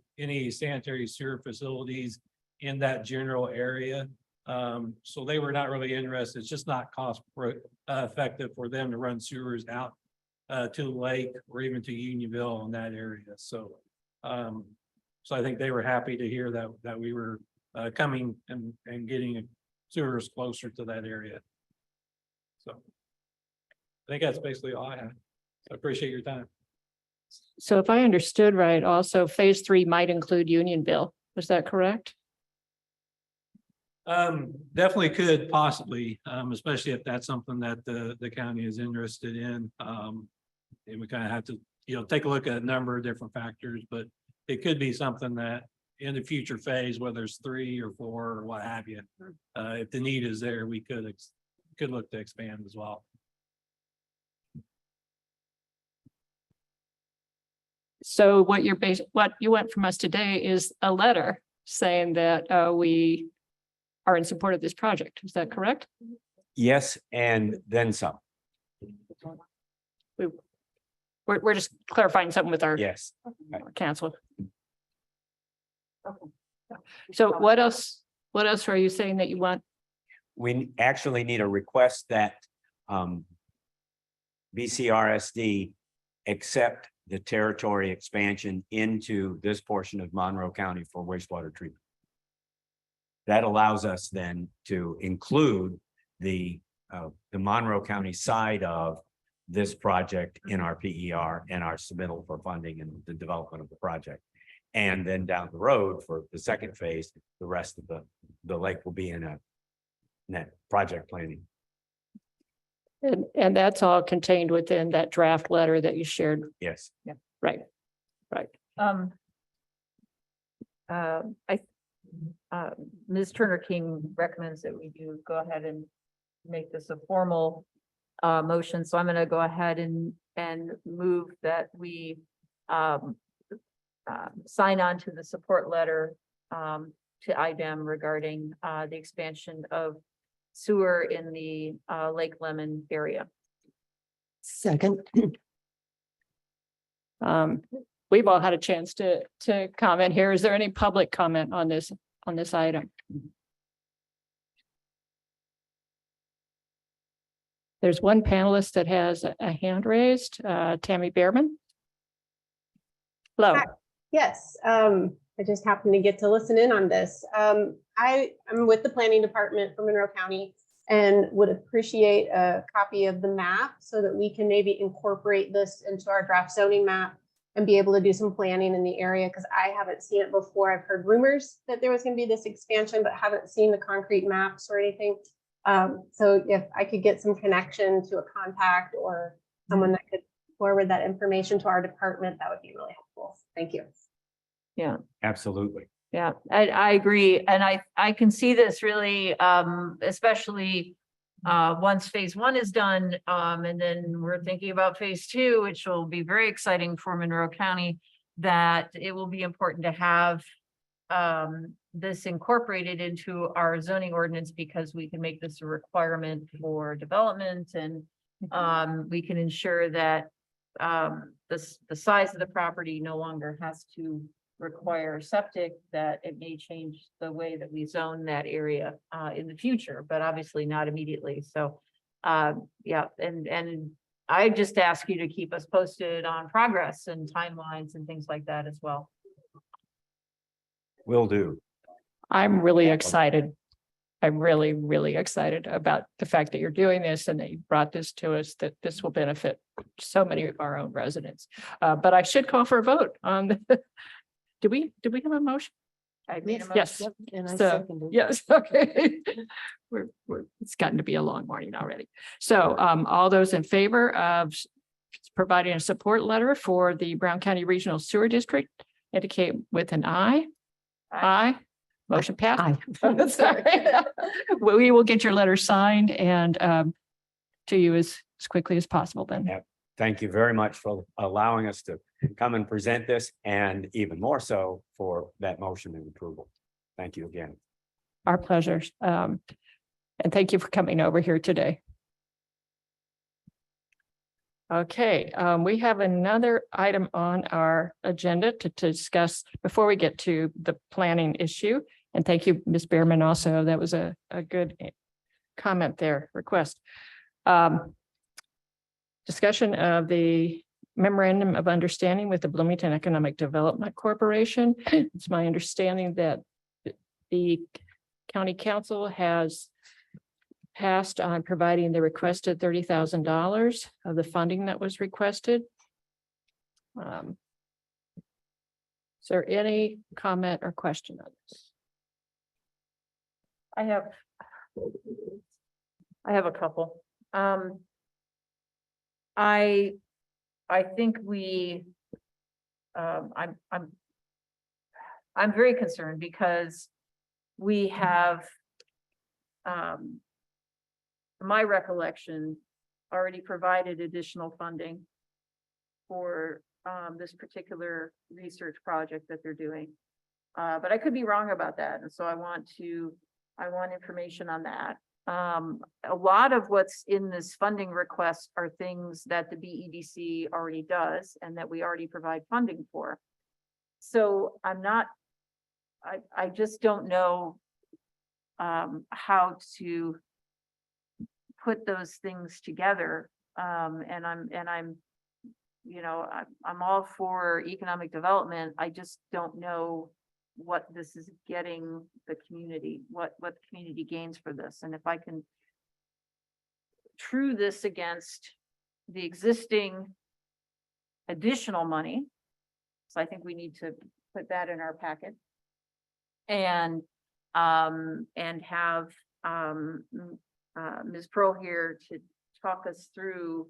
sanitary sewer facilities in that general area. So they were not really interested. It's just not cost effective for them to run sewers out to the lake or even to Unionville in that area. So, so I think they were happy to hear that we were coming and getting sewers closer to that area. So I think that's basically all I have. So I appreciate your time. So if I understood right, also phase 3 might include Unionville. Was that correct? Definitely could possibly, especially if that's something that the county is interested in. And we kind of have to, you know, take a look at a number of different factors, but it could be something that in the future phase, whether it's 3 or 4 or what have you, if the need is there, we could look to expand as well. So what you went from us today is a letter saying that we are in support of this project. Is that correct? Yes, and then some. We're just clarifying something with our Yes. council. So what else are you saying that you want? We actually need a request that BCRSD accept the territory expansion into this portion of Monroe County for wastewater treatment. That allows us then to include the Monroe County side of this project in our PER and our submittal for funding and the development of the project. And then down the road for the second phase, the rest of the lake will be in that project planning. And that's all contained within that draft letter that you shared. Yes. Yeah. Right. Ms. Turner King recommends that we do go ahead and make this a formal motion. So I'm going to go ahead and move that we sign on to the support letter to IDEM regarding the expansion of sewer in the Lake Lemon area. Second. We've all had a chance to comment here. Is there any public comment on this item? There's one panelist that has a hand raised, Tammy Behrman. Hello. Hi. Yes, I just happened to get to listen in on this. I'm with the planning department for Monroe County and would appreciate a copy of the map so that we can maybe incorporate this into our draft zoning map and be able to do some planning in the area, because I haven't seen it before. I've heard rumors that there was going to be this expansion, but haven't seen the concrete maps or anything. So if I could get some connection to a contact or someone that could forward that information to our department, that would be really helpful. Thank you. Yeah. Absolutely. Yeah, I agree. And I can see this really, especially once phase one is done, and then we're thinking about phase two, which will be very exciting for Monroe County, that it will be important to have this incorporated into our zoning ordinance, because we can make this a requirement for development, and we can ensure that the size of the property no longer has to require septic, that it may change the way that we zone that area in the future, but obviously not immediately. So yeah, and I just ask you to keep us posted on progress and timelines and things like that as well. Will do. I'm really excited. I'm really, really excited about the fact that you're doing this and that you brought this to us, that this will benefit so many of our own residents. But I should call for a vote on the, do we have a motion? I made a Yes. motion. And I So, seconded. yes, okay. It's gotten to be a long morning already. So all those in favor of providing a support letter for the Brown County Regional Sewer District indicate with an aye. Aye. Motion passed. Aye. Sorry. We will get your letter signed and to you as quickly as possible then. Yeah. Thank you very much for allowing us to come and present this, and even more so for that motion and approval. Thank you again. Our pleasure. And thank you for coming over here today. Okay, we have another item on our agenda to discuss before we get to the planning issue. And thank you, Ms. Behrman, also. That was a good comment there, request. Discussion of the memorandum of understanding with the Bloomington Economic Development Corporation. It's my understanding that the county council has passed on providing the requested $30,000 of the funding that was requested. Is there any comment or question on this? I have a couple. I think I'm very concerned because we have my recollection already provided additional funding for this particular research project that they're doing. But I could be wrong about that. And so I want information on that. A lot of what's in this funding request are things that the BEDC already does and that we already provide funding for. So I just don't know how to put those things together. And I'm all for economic development. I just don't know what this is getting the community, what the community gains for this. And if I can true this against the existing additional money, so I think we need to put that in our packet. And have Ms. Pearl here to talk us through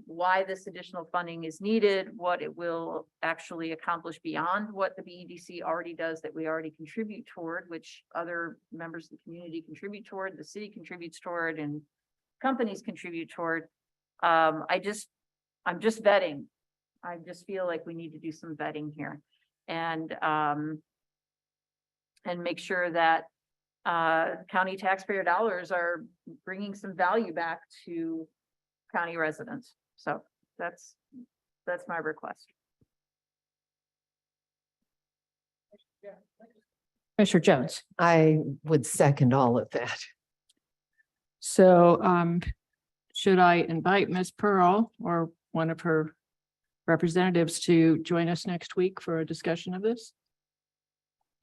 why this additional funding is needed, what it will actually accomplish beyond what the BEDC already does that we already contribute toward, which other members of the community contribute toward, the city contributes toward, and companies contribute toward. I'm just vetting. I just feel like we need to do some vetting here and make sure that county taxpayer dollars are bringing some value back to county residents. So that's my request. Commissioner Jones. I would second all of that. So should I invite Ms. Pearl or one of her representatives to join us next week for a discussion of this?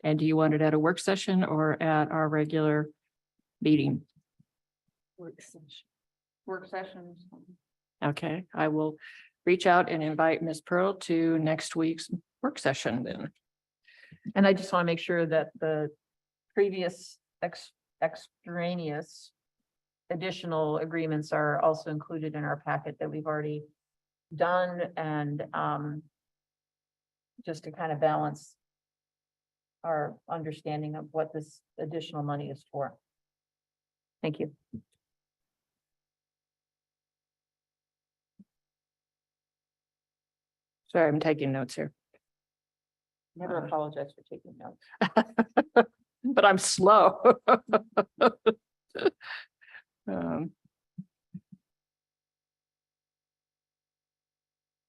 And do you want it at a work session or at our regular meeting? Work sessions. Okay, I will reach out and invite Ms. Pearl to next week's work session then. And I just want to make sure that the previous extraneous additional agreements are also included in our packet that we've already done, and just to kind of balance our understanding of what this additional money is for. Thank you. Sorry, I'm taking notes here. Never apologize for taking notes. But I'm slow.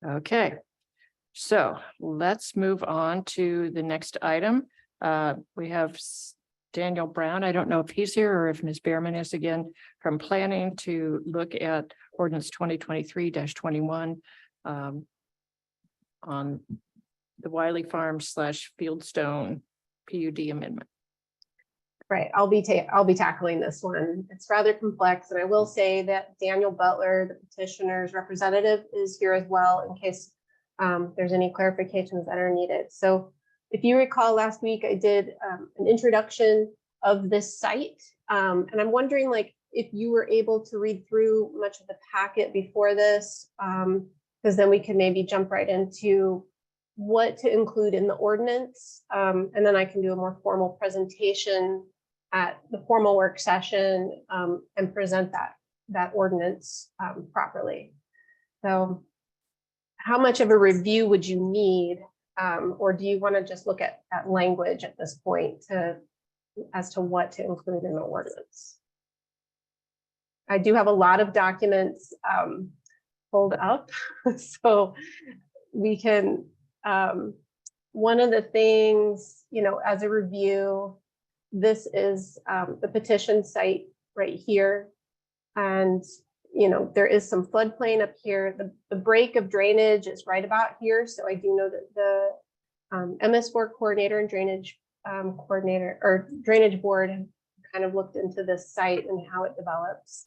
Okay, so let's move on to the next item. We have Daniel Brown. I don't know if he's here or if Ms. Behrman is again from planning to look at ordinance 2023-21 on the Wiley Farm / Fieldstone PUD amendment. Right, I'll be tackling this one. It's rather complex, and I will say that Daniel Butler, the petitioner's representative, is here as well in case there's any clarifications that are needed. So if you recall last week, I did an introduction of this site, and I'm wondering like if you were able to read through much of the packet before this, because then we could maybe jump right into what to include in the ordinance, and then I can do a more formal presentation at the formal work session and present that ordinance properly. So how much of a review would you need, or do you want to just look at language at this point as to what to include in the ordinance? I do have a lot of documents pulled up, so we can, one of the things, as a review, this is the petition site right here. And, there is some floodplain up here. The break of drainage is right about here. So I do know that the MS4 coordinator and drainage coordinator or drainage board have kind of looked into this site and how it develops.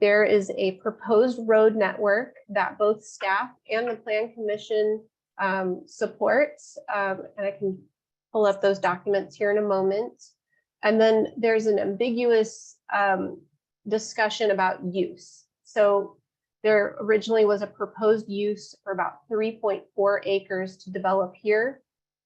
There is a proposed road network that both staff and the Plan Commission supports, and I can pull up those documents here in a moment. And then there's an ambiguous discussion about use. So there originally was a proposed use for about 3.4 acres to develop here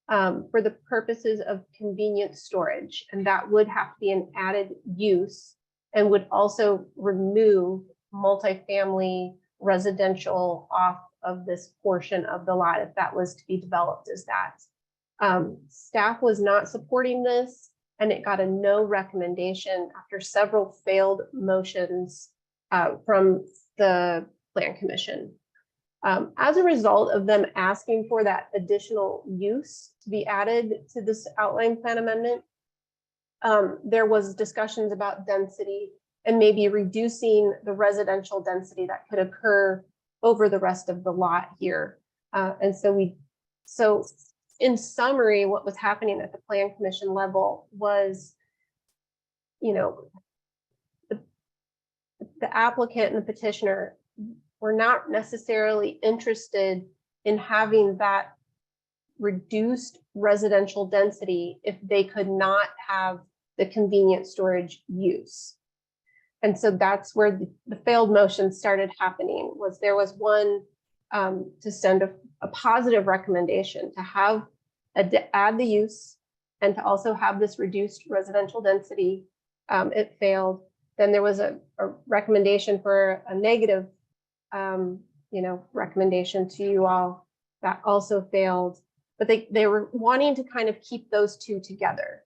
for the purposes of convenient storage. And that would have to be an added use and would also remove multifamily residential off of this portion of the lot if that was to be developed as that. Staff was not supporting this, and it got a no recommendation after several failed motions from the Plan Commission. As a result of them asking for that additional use to be added to this outline plan amendment, there was discussions about density and maybe reducing the residential density that could occur over the rest of the lot here. And so in summary, what was happening at the Plan Commission level was, the applicant and the petitioner were not necessarily interested in having that reduced residential density if they could not have the convenient storage use. And so that's where the failed motion started happening. There was one to send a positive recommendation to have add the use and to also have this reduced residential density. It failed. Then there was a recommendation for a negative recommendation to you all that also failed, but they were wanting to kind of keep those two together.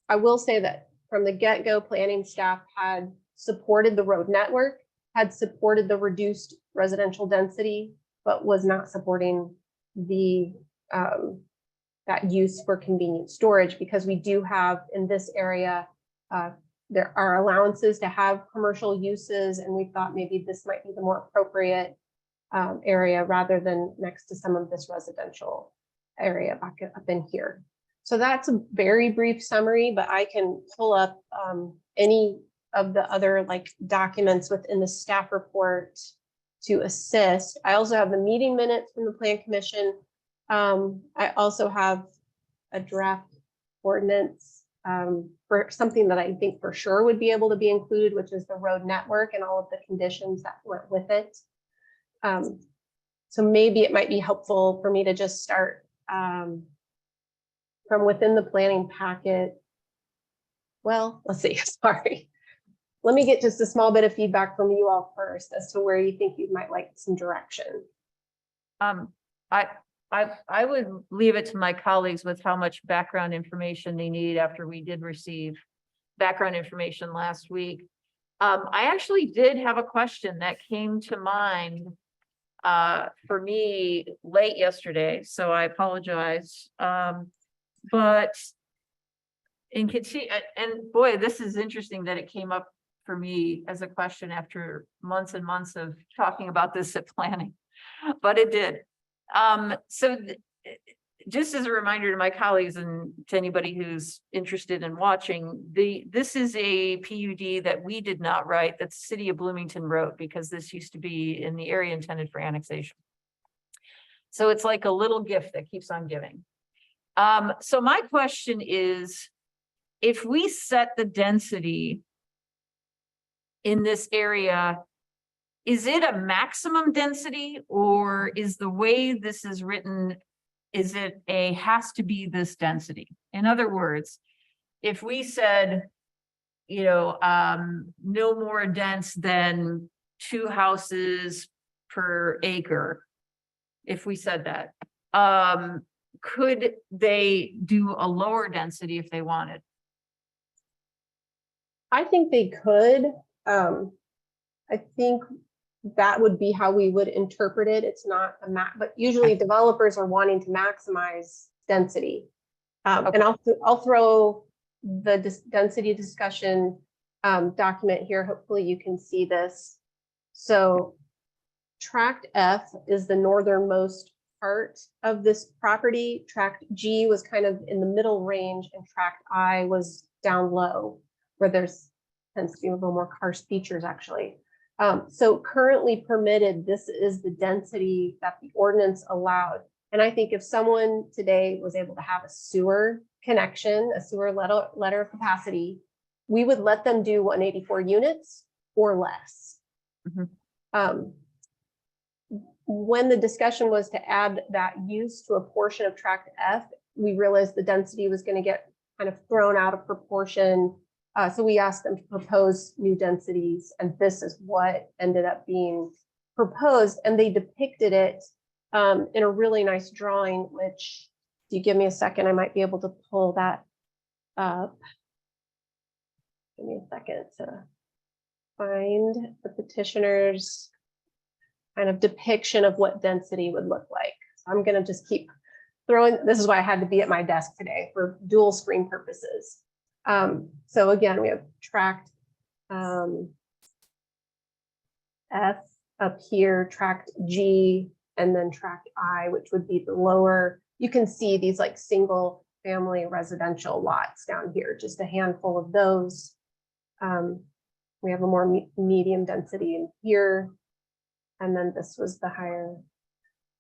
I will say that from the get-go, planning staff had supported the road network, had supported the reduced residential density, but was not supporting the that use for convenient storage, because we do have in this area, there are allowances to have commercial uses, and we thought maybe this might be the more appropriate area rather than next to some of this residential area back up in here. So that's a very brief summary, but I can pull up any of the other like documents within the staff report to assist. I also have the meeting minutes from the Plan Commission. I also have a draft ordinance for something that I think for sure would be able to be included, which is the road network and all of the conditions that went with it. So maybe it might be helpful for me to just start from within the planning packet. Well, let's see, sorry. Let me get just a small bit of feedback from you all first as to where you think you might like some direction. I would leave it to my colleagues with how much background information they need after we did receive background information last week. I actually did have a question that came to mind for me late yesterday, so I apologize. But in continue, and boy, this is interesting that it came up for me as a question after months and months of talking about this at planning, but it did. Just as a reminder to my colleagues and to anybody who's interested in watching, this is a PUD that we did not write, that the city of Bloomington wrote, because this used to be in the area intended for annexation. So it's like a little gift that keeps on giving. So my question is, if we set the density in this area, is it a maximum density, or is the way this is written, is it a has to be this density? In other words, if we said, you know, no more dense than 2 houses per acre, if we said that, could they do a lower density if they wanted? I think they could. I think that would be how we would interpret it. It's not a map, but usually developers are wanting to maximize density. And I'll throw the density discussion document here. Hopefully you can see this. So tract F is the northernmost part of this property. Tract G was kind of in the middle range, and tract I was down low, where there's tends to be a little more karst features actually. So currently permitted, this is the density that the ordinance allowed. And I think if someone today was able to have a sewer connection, a sewer letter of capacity, we would let them do 184 units or less. When the discussion was to add that use to a portion of tract F, we realized the density was going to get kind of thrown out of proportion. So we asked them to propose new densities, and this is what ended up being proposed. And they depicted it in a really nice drawing, which, if you give me a second, I might be able to pull that up. Give me a second to find the petitioner's kind of depiction of what density would look like. So I'm going to just keep throwing, this is why I had to be at my desk today for dual screen purposes. So again, we have tract F up here, tract G, and then tract I, which would be the lower. You can see these like single family residential lots down here, just a handful of those. We have a more medium density in here, and then this was the higher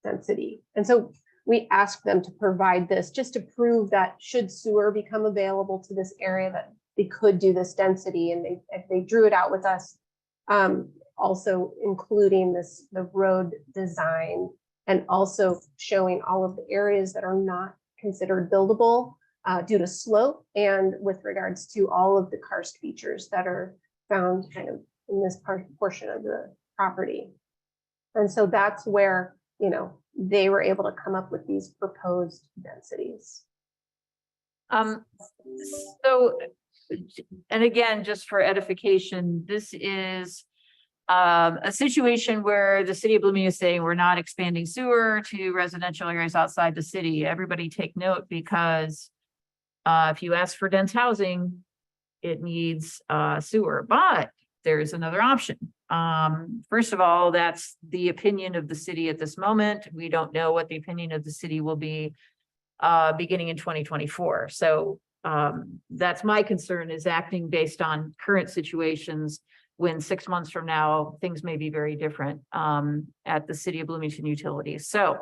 density. And so we asked them to provide this just to prove that should sewer become available to this area, that they could do this density, and they drew it out with us, also including the road design, and also showing all of the areas that are not considered buildable due to slope, and with regards to all of the karst features that are found kind of in this portion of the property. And so that's where, you know, they were able to come up with these proposed densities. So, and again, just for edification, this is a situation where the city of Bloomington is saying we're not expanding sewer to residential areas outside the city. Everybody take note, because if you ask for dense housing, it needs sewer, but there's another option. First of all, that's the opinion of the city at this moment. We don't know what the opinion of the city will be beginning in 2024. So that's my concern, is acting based on current situations when 6 months from now, things may be very different at the City of Bloomington Utilities. So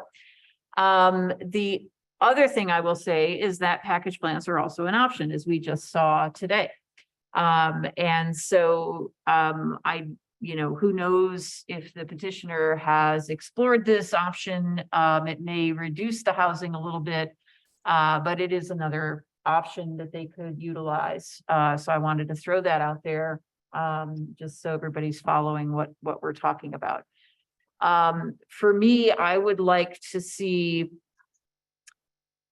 the other thing I will say is that package plants are also an option, as we just saw today. And so who knows if the petitioner has explored this option. It may reduce the housing a little bit, but it is another option that they could utilize. So I wanted to throw that out there, just so everybody's following what we're talking about. For me, I would like to see,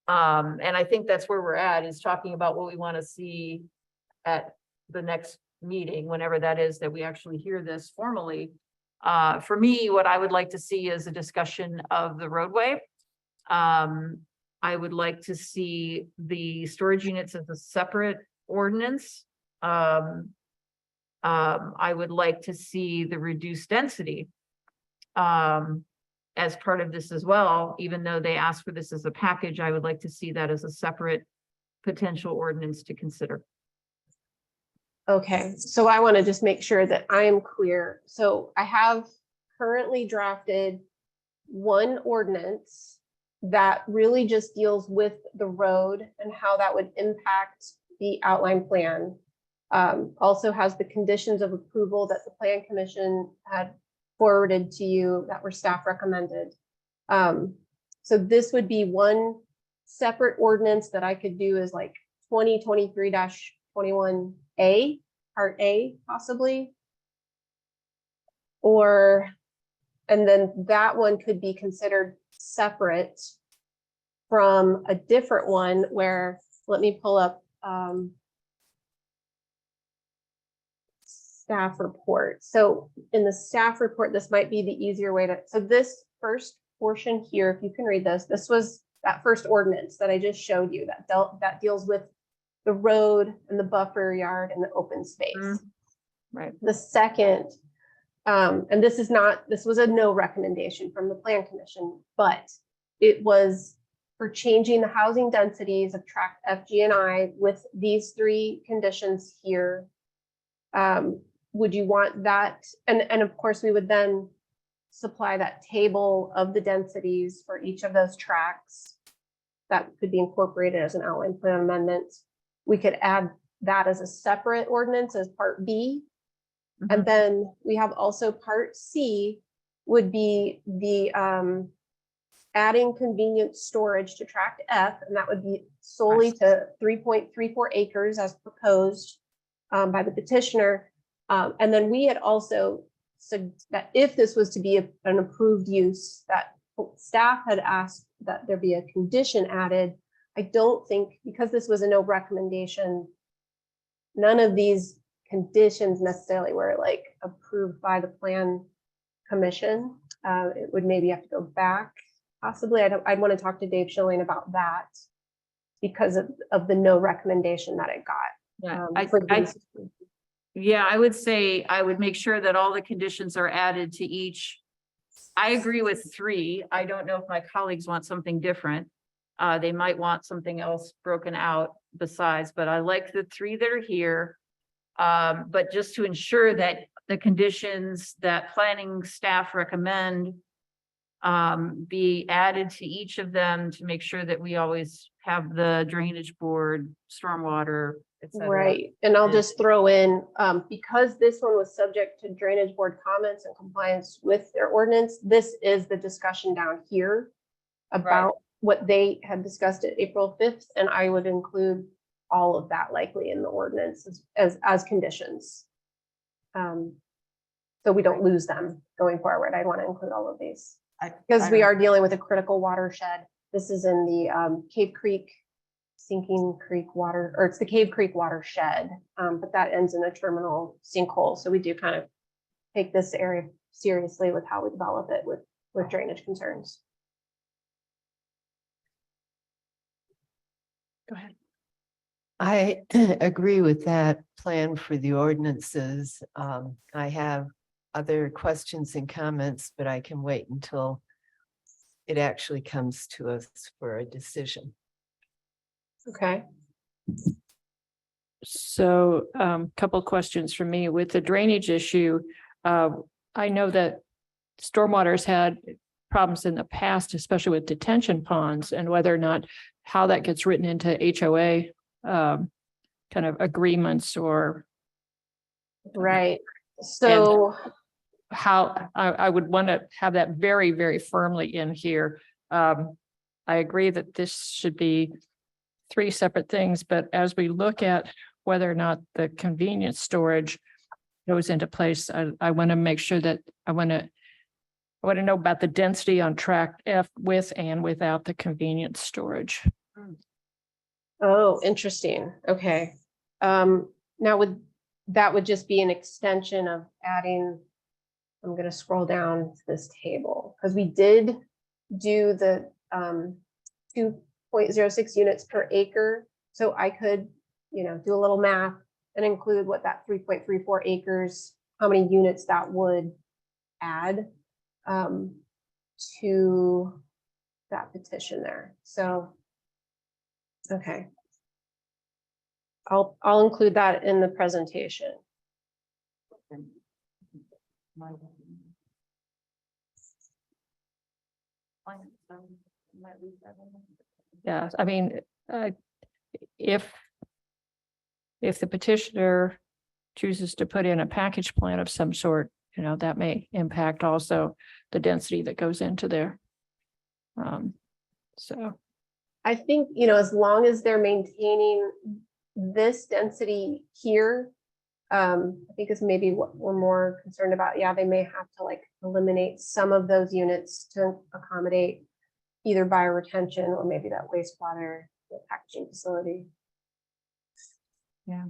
and I think that's where we're at, is talking about what we want to see at the next meeting, whenever that is, that we actually hear this formally. For me, what I would like to see is a discussion of the roadway. I would like to see the storage units as a separate ordinance. I would like to see the reduced density as part of this as well. Even though they asked for this as a package, I would like to see that as a separate potential ordinance to consider. Okay, so I want to just make sure that I am clear. So I have currently drafted one ordinance that really just deals with the road and how that would impact the outline plan. Also has the conditions of approval that the Plan Commission had forwarded to you that were staff recommended. So this would be one separate ordinance that I could do as like 2023-21A, Part A, possibly. And then that one could be considered separate from a different one where, let me pull up staff report. So in the staff report, this might be the easier way to, so this first portion here, if you can read this, this was that first ordinance that I just showed you that deals with the road and the buffer yard and the open space. Right. The second, and this was a no recommendation from the Plan Commission, but it was for changing the housing densities of tract F, G, and I with these three conditions here. Would you want that? And of course, we would then supply that table of the densities for each of those tracts that could be incorporated as an outline plan amendment. We could add that as a separate ordinance as Part B. And then we have also Part C would be the adding convenient storage to tract F, and that would be solely to 3.34 acres as proposed by the petitioner. And then we had also said that if this was to be an approved use, that staff had asked that there be a condition added. I don't think, because this was a no recommendation, none of these conditions necessarily were like approved by the Plan Commission. It would maybe have to go back. Possibly, I'd want to talk to Dave Schilling about that because of the no recommendation that it got. Yeah, I would say I would make sure that all the conditions are added to each. I agree with 3. I don't know if my colleagues want something different. They might want something else broken out besides, but I like the 3 that are here. But just to ensure that the conditions that planning staff recommend be added to each of them to make sure that we always have the drainage board, stormwater, et cetera. Right, and I'll just throw in, because this one was subject to drainage board comments and compliance with their ordinance, this is the discussion down here about what they had discussed at April 5th, and I would include all of that likely in the ordinance as conditions. So we don't lose them going forward. I want to include all of these. Because we are dealing with a critical watershed. This is in the Cave Creek Sinking Creek water, or it's the Cave Creek watershed, but that ends in a terminal sinkhole. So we do kind of take this area seriously with how we develop it with drainage concerns. Go ahead. I agree with that plan for the ordinances. I have other questions and comments, but I can wait until it actually comes to us for a decision. Okay. So, couple questions for me with the drainage issue. I know that stormwater's had problems in the past, especially with detention ponds, and whether or not how that gets written into HOA kind of agreements or Right. So how I would want to have that very, very firmly in here. I agree that this should be 3 separate things, but as we look at whether or not the convenience storage goes into place, I want to make sure that I want to know about the density on tract F with and without the convenience storage. oh, interesting. Okay. Now that would just be an extension of adding, I'm gonna scroll down to this table, because we did do the 2.06 units per acre. So I could, do a little math and include what that 3.34 acres, how many units that would add to that petition there. So, okay. I'll include that in the presentation. Yeah, I mean, if the petitioner chooses to put in a package plan of some sort, that may impact also the density that goes into there. So I think, as long as they're maintaining this density here, I think is maybe what we're more concerned about. Yeah, they may have to eliminate some of those units to accommodate either bioretention or maybe that wastewater packaging facility. Yeah,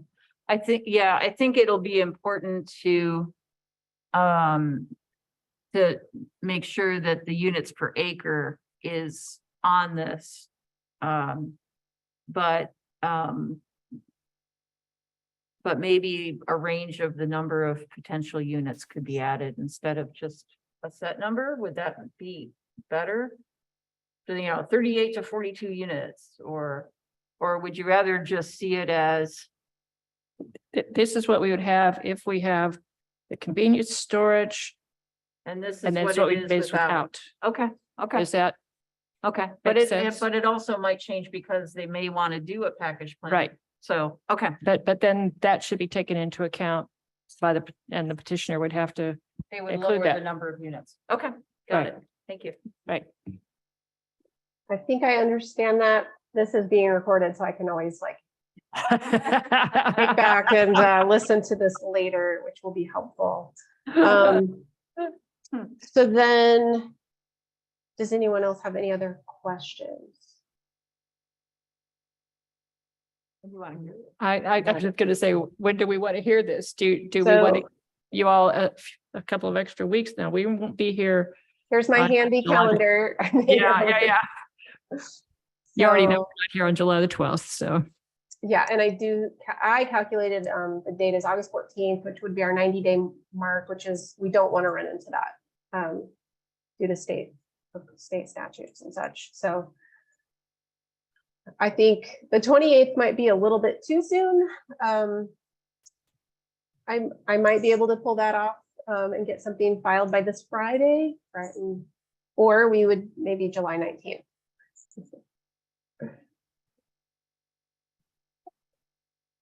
I think it'll be important to make sure that the units per acre is on this. But maybe a range of the number of potential units could be added instead of just a set number. Would that be better? So, 38 to 42 units, or would you rather just see it as? This is what we would have if we have the convenience storage. And this is And that's what what it we is base without. without. Okay. Is that Okay, but Makes it, sense. but it also might change because they may want to do a package plan. right? So, okay, But then that should be taken into account by the petitioner would have to, they would Include lower that. the number of units. Okay, got Right. it. Thank you. right? I think I understand that. This is being recorded, so I can always go back and listen to this later, which will be helpful. So then, does anyone else have any other questions? I'm just gonna say, when do we want to hear this? Do we want to, So- you all, a couple of extra weeks now, we won't be here. Here's my on handy July- calendar. Yeah. You already know So- we're not here on July the 12th, so. Yeah, and I calculated the date is August 14th, which would be our 90-day mark, which is, we don't want to run into that due to state statutes and such. So I think the 28th might be a little bit too soon. I might be able to pull that off and get something filed by this Friday, right? Or we would maybe July 19th.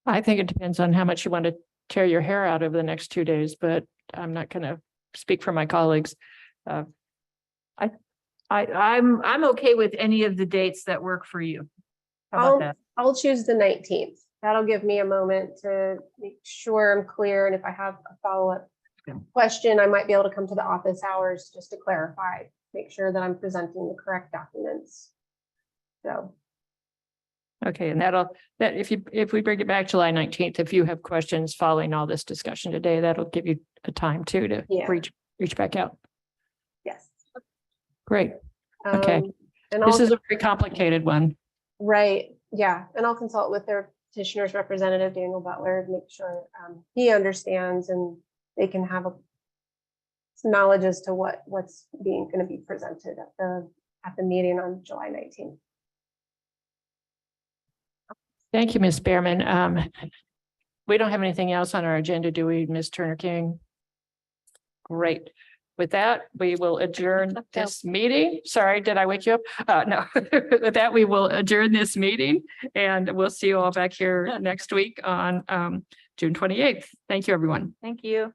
I think it depends on how much you want to tear your hair out over the next 2 days, but I'm not gonna speak for my colleagues. I'm okay with any of the dates that work for you. How about that? I'll choose the 19th. That'll give me a moment to make sure I'm clear. And if I have a follow-up question, I might be able to come to the office hours just to clarify, make sure that I'm presenting the correct documents. So. Okay, and that if we bring it back July 19th, if you have questions following all this discussion today, that'll give you a time too to Yeah. reach back out. Yes. Great. Okay. And This is also, a very complicated one. right, yeah, and I'll consult with their petitioner's representative, Daniel Butler, to make sure he understands and they can have some knowledge as to what's going to be presented at the meeting on July 19th. Thank you, Ms. Behrman. We don't have anything else on our agenda, do we, Ms. Turner King? Great. With that, we will adjourn this meeting. Sorry, did I wake you up? No. With that, we will adjourn this meeting and we'll see you all back here next week on June 28th. Thank you, everyone. Thank you.